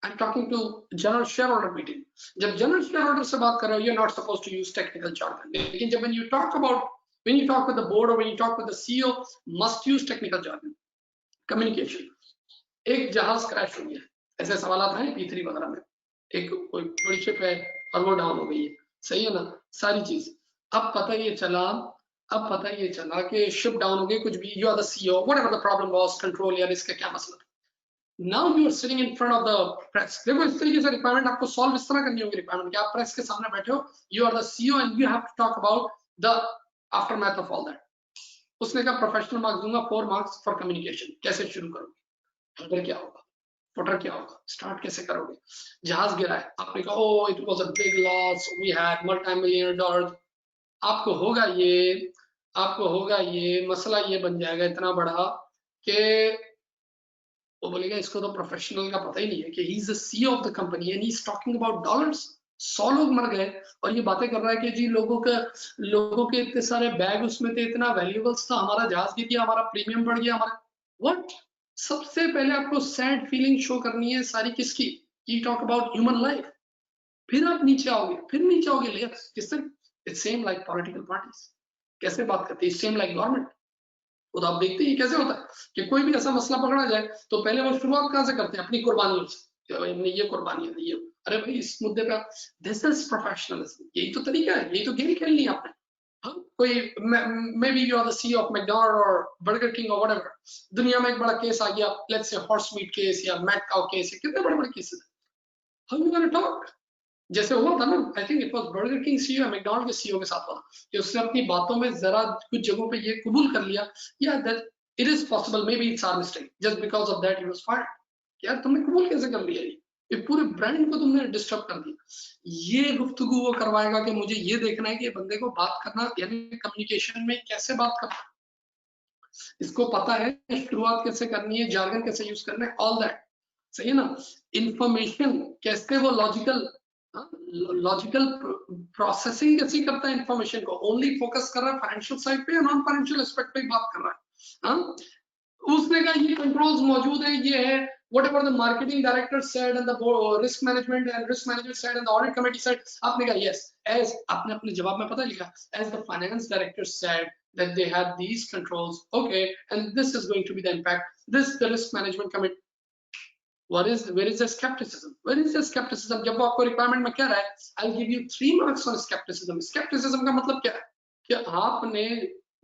I'm talking to general shareholder meeting? जब general shareholder से बात कर रहे हो, you're not supposed to use technical jargon, लेकिन जब when you talk with the board or when you talk with the CEO, must use technical jargon. Communication। एक जहाज क्रैश हो गया, ऐसे सवाल आते हैं P3 वगैरह में, एक कोई बड़ी शिप है और वो डाउन हो गई है, सही है ना सारी चीज। अब पता ये चला कि शिप डाउन हो गई, कुछ भी, you are the CEO, whatever the problem was, control या इसका क्या मसला। Now you are sitting in front of the press। देखो इस तरीके से रिक्वायरमेंट आपको सॉल्व इस तरह करनी होगी रिक्वायरमेंट कि आप प्रेस के सामने बैठे हो, you are the CEO and you have to talk about the aftermath of all that। उसने कहा प्रोफेशनल मार्क्स दूंगा 4 मार्क्स फॉर कम्युनिकेशन। कैसे शुरू करोगे? हेडर क्या होगा? फुटर क्या होगा? स्टार्ट कैसे करोगे? जहाज गिरा है, आपने कहा oh it was a big loss, we had multi-million dollar. आपको होगा ये मसला ये बन जाएगा इतना बड़ा कि वो बोलेगा इसको तो प्रोफेशनल का पता ही नहीं है कि he is the CEO of the company and he is talking about dollars. 100 लोग मर गए और ये बातें कर रहा है कि जी लोगों के इतने सारे बैग उसमें थे, इतना वैल्यूएबल्स था, हमारा जहाज गिर गया, हमारा प्रीमियम बढ़ गया, हमारा व्हाट। सबसे पहले आपको सैड फीलिंग शो करनी है सारी किसकी? You talk about human life, फिर आप नीचे आओगे लेयर्स। किससे? It's same like political parties कैसे बात करती है, सेम लाइक गवर्नमेंट। वो तो आप देखते ही कैसे होता है कि कोई भी ऐसा मसला पकड़ा जाए तो पहले वो शुरुआत कहां से करते हैं? अपनी कुर्बानियों से। हमने ये कुर्बानी है, ये अरे भाई इस मुद्दे पे दिस इज प्रोफेशनलिज्म। यही तो तरीका है, यही तो गेम खेलनी है आपने। हाँ, कोई maybe you are the CEO of McDonald और बर्गर किंग और व्हाटएवर, दुनिया में एक बड़ा केस आ गया, let's say horse meat case या मैट काउ केस, कितने बड़े केसेस हैं। How you gonna talk? जैसे हुआ था ना, I think it was Burger King CEO, McDonald के सीईओ के साथ हुआ कि उसने अपनी बातों में जरा कुछ जगहों पे ये कबूल कर लिया, या that it is possible, maybe it's our mistake, just because of that he was fired. यार तुमने कबूल कैसे कर लिया? ये पूरे ब्रांड को तुमने डिस्टर्ब कर दिया। ये गुफ्तगू वो करवाएगा कि मुझे ये देखना है कि बंदे को बात करना, यानी कम्युनिकेशन में कैसे बात करना, इसको पता है शुरुआत कैसे करनी है, जार्गन कैसे यूज करना है, ऑल दैट। सही है ना? इंफॉर्मेशन कैसे वो लॉजिकल प्रोसेसिंग कैसे करता है इंफॉर्मेशन को, ओनली फोकस कर रहा है फाइनेंशियल साइड पे या नॉन फाइनेंशियल एस्पेक्ट पे बात कर रहा है। हाँ? उसने कहा ये कंट्रोल्स मौजूद है, ये है, whatever the marketing director said and the risk management said and the audit committee said, आपने कहा yes, as आपने अपने जवाब में पता लिखा, as the finance director said that they had these controls, okay, and this is going to be the impact, this the risk management committee। where is the skepticism? जब वो आपको रिक्वायरमेंट में कह रहा है I'll give you 3 marks on skepticism। skepticism का मतलब क्या है कि आपने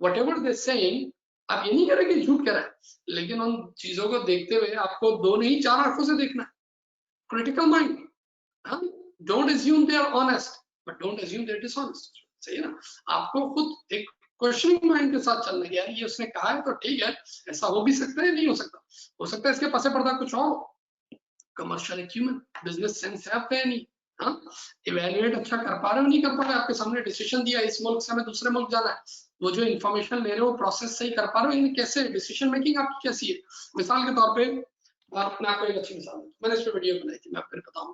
whatever they saying, आप ये नहीं कह रहे कि झूठ कह रहा है, लेकिन उन चीजों को देखते हुए आपको 2 नहीं 4 आंखों से देखना है। Critical mind, don't assume they are honest but don't assume they are dishonest. सही है ना, आपको खुद एक क्वेश्चनिंग माइंड के साथ चलना है, यार ये उसने कहा है तो ठीक है, ऐसा हो भी सकता है, नहीं हो सकता है इसके पसे पर्दा कुछ और। कमर्शियल एक्यूमेन, बिजनेस सेंस है आपका नहीं, हाँ, इवेल्युएट अच्छा कर पा रहे हो नहीं कर पा रहे हो, आपके सामने डिसीजन दिया इस मुल्क से हमें दूसरे मुल्क जाना है, वो जो इन्फॉर्मेशन ले रहे हो प्रोसेस सही कर पा रहे हो, कैसे डिसीजन मेकिंग आपकी कैसी है। मिसाल के तौर पे मैं आपको एक अच्छी मिसाल दूं, मैंने इस पे वीडियो बनाई थी, मैं आपको बताऊं।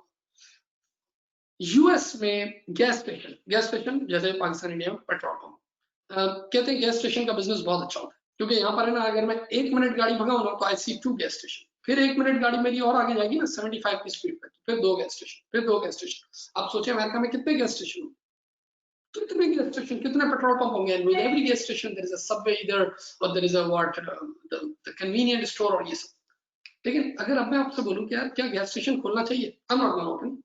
यूएस में गैस स्टेशन जैसे पाकिस्तान इंडिया में पेट्रोल पंप, कहते हैं गैस स्टेशन का बिजनेस बहुत अच्छा होता है, क्योंकि यहाँ पर है ना, अगर मैं 1 मिनट गाड़ी भगाऊं ना तो आई सी 2 गैस स्टेशन, फिर 1 मिनट गाड़ी मेरी और आगे जाएगी ना 75 की स्पीड पे, फिर 2 गैस स्टेशन, फिर 2 गैस स्टेशन। आप सोचिए अमेरिका में कितने गैस स्टेशन होंगे, तो इतने गैस स्टेशन, कितने पेट्रोल पंप होंगे, and with every gas station there is a Subway इधर और there is a what the convenient store और ये सब। लेकिन अगर अब मैं आपसे बोलूं कि यार क्या गैस स्टेशन खोलना चाहिए, I am not gonna open,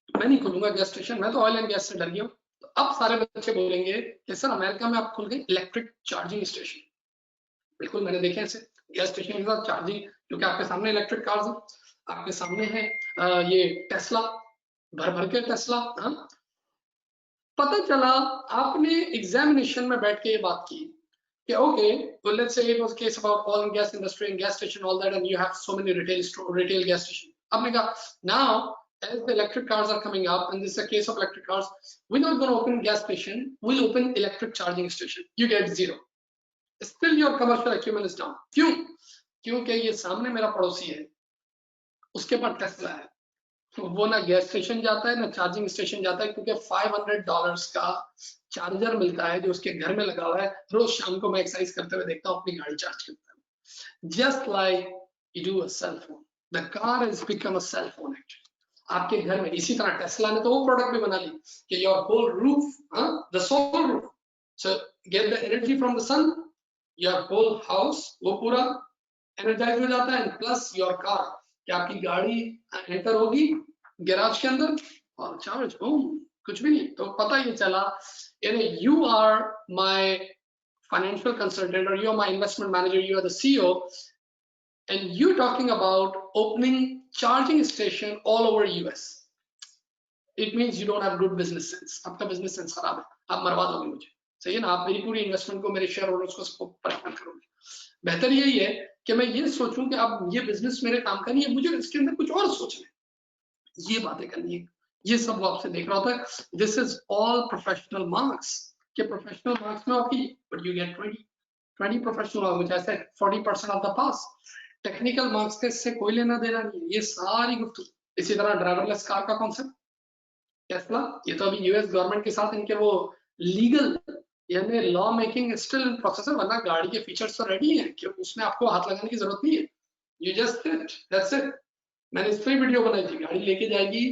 मैं नहीं खोलूंगा गैस स्टेशन, मैं तो ऑयल एंड गैस से डर गया हूं। तो अब सारे बच्चे बोलेंगे कि सर अमेरिका में आप खोल गए इलेक्ट्रिक चार्जिंग स्टेशन। बिल्कुल, मैंने देखे ऐसे गैस स्टेशन के साथ चार्जिंग, क्योंकि आपके सामने इलेक्ट्रिक कार्स हैं, आपके सामने है ये टेस्ला, भर भर के टेस्ला। हाँ, पता चला आपने एग्जामिनेशन में बैठ के ये बात की कि okay, well let's say it was a case about oil and gas industry and gas station all that, and you have so many retail gas station. आपने कहा now as the electric cars are coming up, and this is a case of electric cars, we're not going to open gas station, we'll open electric charging station. You get 0. Still your commercial acumen is down. क्यों? क्योंकि ये सामने मेरा पड़ोसी है, उसके पास Tesla है, तो वो ना गैस स्टेशन जाता है ना चार्जिंग स्टेशन जाता है, क्योंकि $500 का चार्जर मिलता है जो उसके घर में लगा हुआ है। रोज शाम को मैं एक्सरसाइज करते हुए देखता हूँ अपनी गाड़ी चार्ज करता है। Just like you do a cell phone, the car has become a cell phone actually आपके घर में। इसी तरह टेस्ला ने तो वो प्रोडक्ट भी बना ली कि your whole roof, the solar roof, so get the energy from the sun, your whole house वो पूरा एनर्जाइज हो जाता है, प्लस योर कार, कि आपकी गाड़ी एंटर होगी गैराज के अंदर और चार्ज, कुछ भी नहीं। तो पता ये चला, यानी you are my financial consultant और you are my investment manager, you are the CEO, and you talking about opening charging station all over US. It means you don't have good business sense, आपका business sense खराब है, आप मरवा दोगे मुझे। सही है ना, आप मेरी पूरी इन्वेस्टमेंट को, मेरे शेयर होल्डर्स को सबको परेशान करोगे। बेहतर यही है कि मैं ये सोचूं कि अब ये बिजनेस मेरे काम का नहीं है, मुझे इसके अंदर कुछ और सोचना है, ये बातें करनी है। ये सब वो आपसे देख रहा होता है। This is all professional marks, के प्रोफेशनल मार्क्स में आपकी but you get 20 professional marks, which I said 40% of the pass. Technical marks का इससे कोई लेना देना नहीं है, ये सारी गुफ्तगू। इसी तरह ड्राइवरलेस कार का कॉन्सेप्ट टेस्ला, ये तो अभी यूएस गवर्नमेंट के साथ इनके वो लीगल यानी law making still in process है, वरना गाड़ी के फीचर्स तो रेडी हैं कि उसमें आपको हाथ लगाने की जरूरत नहीं है, यू जस्ट दैट्स इट। मैंने इस पे वीडियो बनाई थी, गाड़ी लेके जाएगी,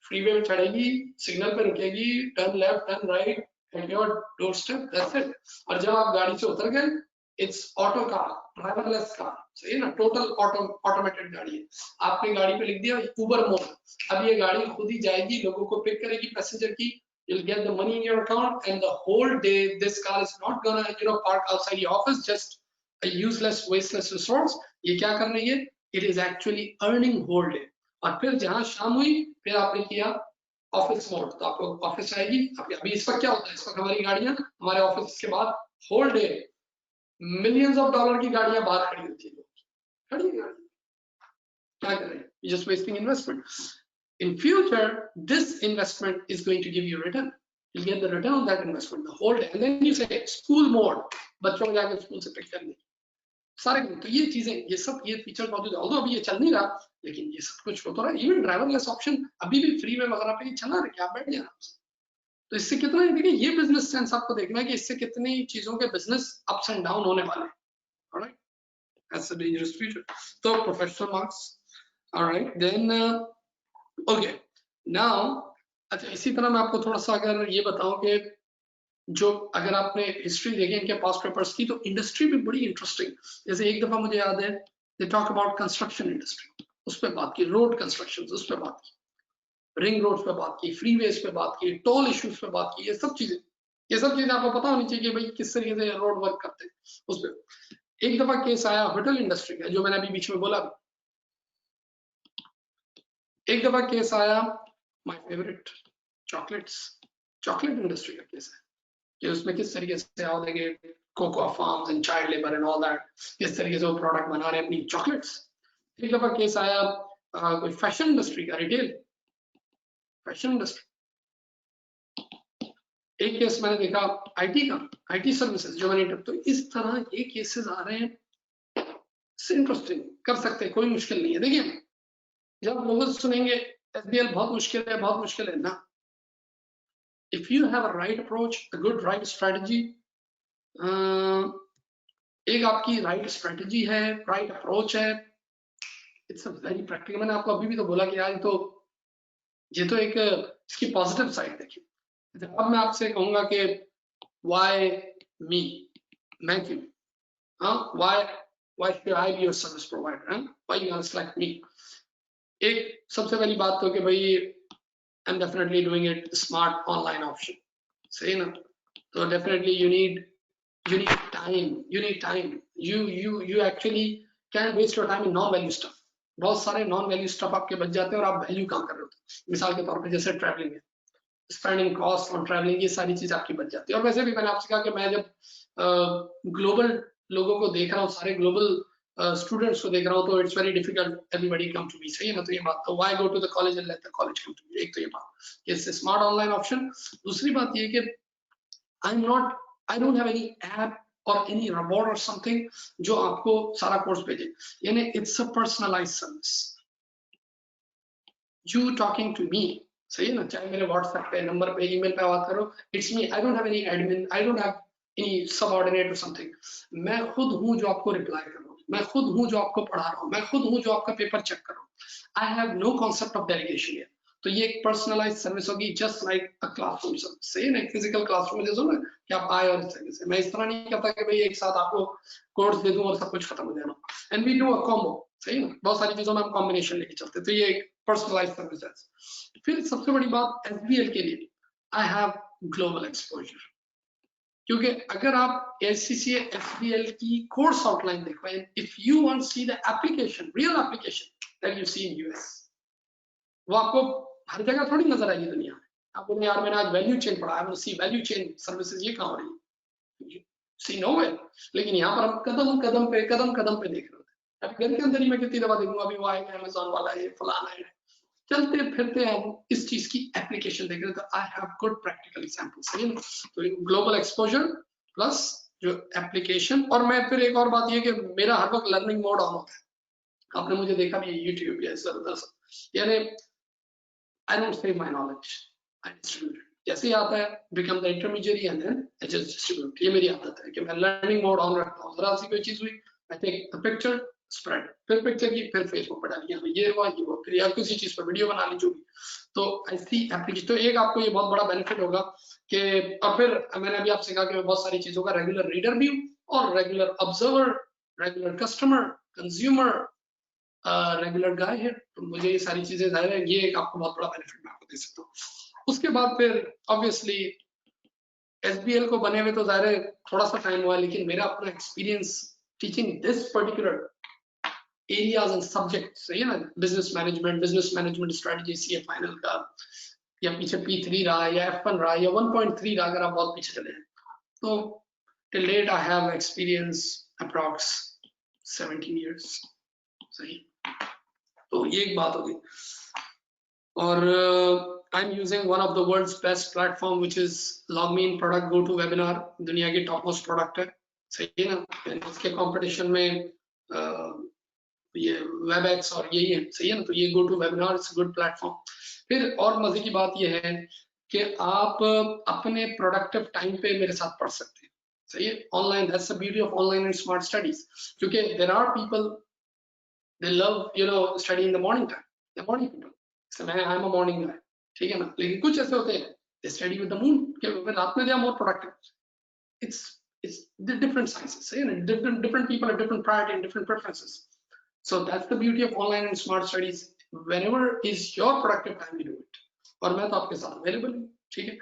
फ्रीवे में चढ़ेगी, सिग्नल पे रुकेगी, turn left turn right at your door step, that's it. और जब आप गाड़ी से उतर गए, it's auto car, driverless car, सही है ना, टोटल ऑटोमेटेड गाड़ी है। आपने गाड़ी पे लिख दिया उबर मोड, अब ये गाड़ी खुद ही जाएगी, लोगों को पिक करेगी पैसेंजर की, you'll get the money in your account, and the whole day this car is not gonna park outside your office, just a useless wasteless resource. ये क्या कर रही है, it is actually earning whole day। और फिर जहां शाम हुई, फिर आपने किया ऑफिस मोड, तो आपको ऑफिस आएगी। अभी इस वक्त क्या होता है, इस वक्त हमारी गाड़ियां हमारे ऑफिस के बाद whole day millions of dollar की गाड़ियां बाहर खड़ी होती है, खड़ी है गाड़ी, क्या कर रहे हैं, just wasting investment। In future, this investment is going to give you return. You'll get the return on that investment the whole day. And then you say school mode, बच्चों को जाकर स्कूल से पिक करने सारे। तो ये चीजें, ये सब ये फीचर मौजूद है, ऑल्दो अभी ये चल नहीं रहा, लेकिन ये सब कुछ होता रहा। इवन ड्राइवरलेस ऑप्शन अभी भी फ्री में वगैरह पे चला रहा है कि आप बैठ जाना। तो इससे कितना है, देखिए ये बिजनेस सेंस आपको देखना है कि इससे कितनी चीजों के बिजनेस अप्स एंड डाउन होने वाले हैं। Alright, that's a dangerous future. तो professional marks, alright, then okay now, अच्छा इसी तरह मैं आपको थोड़ा सा अगर ये बताऊं कि जो अगर आपने हिस्ट्री देखी इनके पास्ट पेपर्स की, तो इंडस्ट्री भी बड़ी इंटरेस्टिंग। जैसे एक दफा मुझे याद है, they talk about construction industry, उस पर बात की, रोड कंस्ट्रक्शन उस पर बात की, रिंग रोड्स पे बात की, फ्रीवेज पे बात की, टोल इश्यूज पे बात की, ये सब चीजें ये सब चीजें आपको पता होनी चाहिए कि भाई किस तरीके से रोड वर्क करते हैं उस पर। एक दफा केस आया होटल इंडस्ट्री का, जो मैंने अभी बीच में बोला। एक दफा केस आया my favourite chocolates, chocolate industry का केस है कि उसमें किस तरीके से आओ देंगे cocoa farms and child labour and all that, किस तरीके से वो प्रोडक्ट बना रहे हैं अपनी चॉकलेट्स। एक दफा केस आया कोई फैशन इंडस्ट्री का, रिटेल फैशन इंडस्ट्री। एक केस मैंने देखा आईटी का, आईटी सर्विसेज जो मैंने, तो इस तरह ये केसेस आ रहे हैं। इंटरेस्टिंग, कर सकते हैं, कोई मुश्किल नहीं है। देखिए जब लोग सुनेंगे एसबीएल बहुत मुश्किल है, बहुत मुश्किल है ना, if you have a right approach, a good right strategy, एक आपकी राइट स्ट्रेटजी है, राइट अप्रोच है, इट्स अ वेरी प्रैक्टिकल। मैंने आपको अभी भी तो बोला कि यार ये तो एक इसकी पॉजिटिव साइड देखिए। अब मैं आपसे कहूंगा कि व्हाई मी, मैं क्यों, हाँ, why should I be your service provider, why you select me. एक सबसे पहली बात तो कि भाई I'm definitely doing it smart online option, सही ना। तो definitely you need time, you actually can't waste your time in non value stuff। बहुत सारे नॉन वैल्यू स्टफ आपके बच जाते हैं और आप वैल्यू काम कर रहे हो। मिसाल के तौर पे जैसे ट्रैवलिंग है, स्पेंडिंग कॉस्ट ऑन ट्रैवलिंग, ये सारी चीज आपकी बच जाती है। और वैसे भी मैंने आपसे कहा कि मैं जब ग्लोबल लोगों को देख रहा हूँ, सारे ग्लोबल स्टूडेंट्स को देख रहा हूँ, तो it's very difficult everybody come to me, सही है ना। तो ये बात, तो why go to the college and let the college come to me, एक तो ये बात कि स्मार्ट ऑनलाइन ऑप्शन। दूसरी बात ये कि I don't have any app और एनी रोबोट और समथिंग जो आपको सारा कोर्स भेजे, यानी it's a personalised service, you talking to me, सही है ना। चाहे मेरे व्हाट्सएप पे, नंबर पे, ईमेल पे बात करो, it's me. I don't have any admin, I don't have any subordinate और समथिंग। मैं खुद हूं जो आपको रिप्लाई कर रहा हूं, मैं खुद हूं जो आपको पढ़ा रहा हूं, मैं खुद हूं जो आपका पेपर चेक कर रहा हूं। I have no concept of delegation here. तो ये एक पर्सनलाइज्ड सर्विस होगी, just like a classroom service, सही है ना। फिजिकल क्लासरूम में जैसे ना कि आप आए और इस तरीके से, मैं इस तरह नहीं करता कि भाई एक साथ आपको कोर्स दे दूं और सब कुछ खत्म हो जाना। And we do a combo, सही है ना, बहुत सारी चीजों में हम कॉम्बिनेशन लेके चलते हैं। तो ये एक पर्सनलाइज्ड सर्विस है। फिर सबसे बड़ी बात एसबीएल के लिए, आई हैव ग्लोबल एक्सपोजर। क्योंकि अगर आप एससीसीए एसबीएल की कोर्स आउटलाइन देखो, if you want see the application, real application that you see in US, वो आपको हर जगह थोड़ी नजर आएगी दुनिया में। आप बोलेंगे यार मैंने आज वैल्यू चेन पढ़ा, आई सी वैल्यू चेन सर्विसेज, ये कहाँ हो रही है, सी नोवेयर। लेकिन यहाँ पर हम कदम कदम पे देख रहे होते हैं। अभी घर के अंदर ही मैं कितनी दफा देखूंगा, अभी वो आएगा अमेजोन वाला है, फलाना है, चलते फिरते हम इस चीज की एप्लीकेशन देख रहे हैं। तो I have good practical examples, सही है ना। तो ग्लोबल एक्सपोजर प्लस जो एप्लीकेशन। और मैं फिर एक और बात ये कि मेरा हर वक्त लर्निंग मोड ऑन होता है। आपने मुझे देखा भी यूट्यूब या जबरदस्त, यानी I don't save my knowledge, I distribute it. जैसे ही आता है become the intermediary and then I just distribute. ये मेरी आदत है कि मैं लर्निंग मोड ऑन रखता हूँ। जरा सी कोई चीज हुई, I take the picture, spread, फिर पिक्चर की, फिर फेसबुक पर डाली, ये हुआ ये हुआ, फिर या किसी चीज पर वीडियो बना ली, जो भी। तो ऐसी एप्लीकेशन, तो एक आपको ये बहुत बड़ा बेनिफिट होगा कि, और फिर मैंने अभी आपसे कहा कि मैं बहुत सारी चीजों का रेगुलर रीडर भी हूँ और regular observer, regular customer, consumer, regular guy है। तो मुझे ये सारी चीजें जाहिर है, ये एक आपको बहुत बड़ा बेनिफिट मैं आपको दे सकता हूँ। उसके बाद फिर ऑब्वियसली एसबीएल को बने हुए तो जाहिर है थोड़ा सा टाइम हुआ, लेकिन मेरा अपना experience teaching this particular areas and subject, सही है ना, business management strategy, CA final का, या पीछे P3 रहा, या F1 रहा, या 1.3 रहा, अगर आप बहुत पीछे चले हैं तो till date I have experience approx 17 years, सही। तो ये एक बात होगी। और I am using one of the world's best platform which is LogMeIn product go to webinar, दुनिया की टॉप मोस्ट प्रोडक्ट है, सही है ना। इसके कंपटीशन में ये वेबएक्स और यही है, सही है ना। तो ये go to webinar it's good platform. फिर और मजे की बात ये है कि आप अपने प्रोडक्टिव टाइम पे मेरे साथ पढ़ सकते हैं, सही है, online. That's the beauty of online and smart studies. क्योंकि there are people they love study in the morning time, the morning people, so मैं आई एम अ मॉर्निंग गाय, ठीक है ना। लेकिन कुछ ऐसे होते हैं they study with the moon, कि रात में they are more productive. it's the different sciences, you know, different people have different priority and different preferences. So that's the beauty of online and smart studies. Whenever is your productive time, you do it. और मैं तो आपके साथ available हूँ, ठीक है।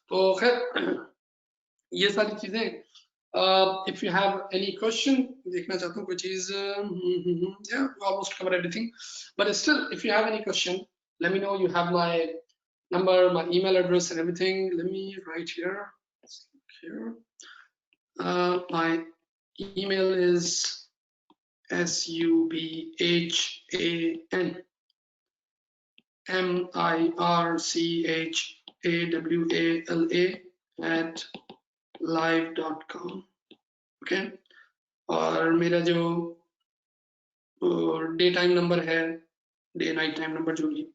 तो खैर ये सारी चीजें if you have any question, देखना चाहता हूँ कोई चीज, yeah, we almost cover everything, but still if you have any question, let me know. You have my number, my email address and everything. Let me write here. My email is subhanmirchawala@live.com. Okay, और मेरा जो day time number है, day night time number जो भी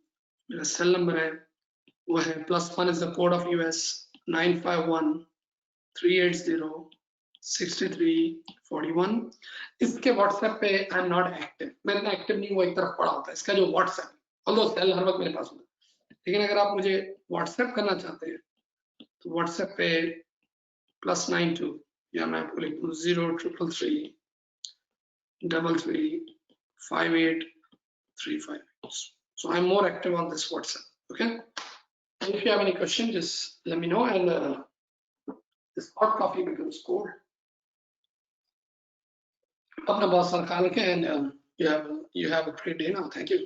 मेरा cell number है वो है +1 is the code of US 951-380-6341। इसके व्हाट्सएप पे आई एम नॉट एक्टिव, मैं इतना एक्टिव नहीं, वो एक तरफ पड़ा होता है इसका जो व्हाट्सएप, ऑल्दो सेल हर वक्त मेरे पास होता है, लेकिन अगर आप मुझे व्हाट्सएप करना चाहते हैं तो व्हाट्सएप पे +92 या मैं आपको लिख दूं 0333335835. So I'm more active on this WhatsApp. Okay. And if you have any question, just let me know. And this hot coffee becomes cold. अपना बहुत सारा ख्याल रखें, and you have a great day now. Thank you.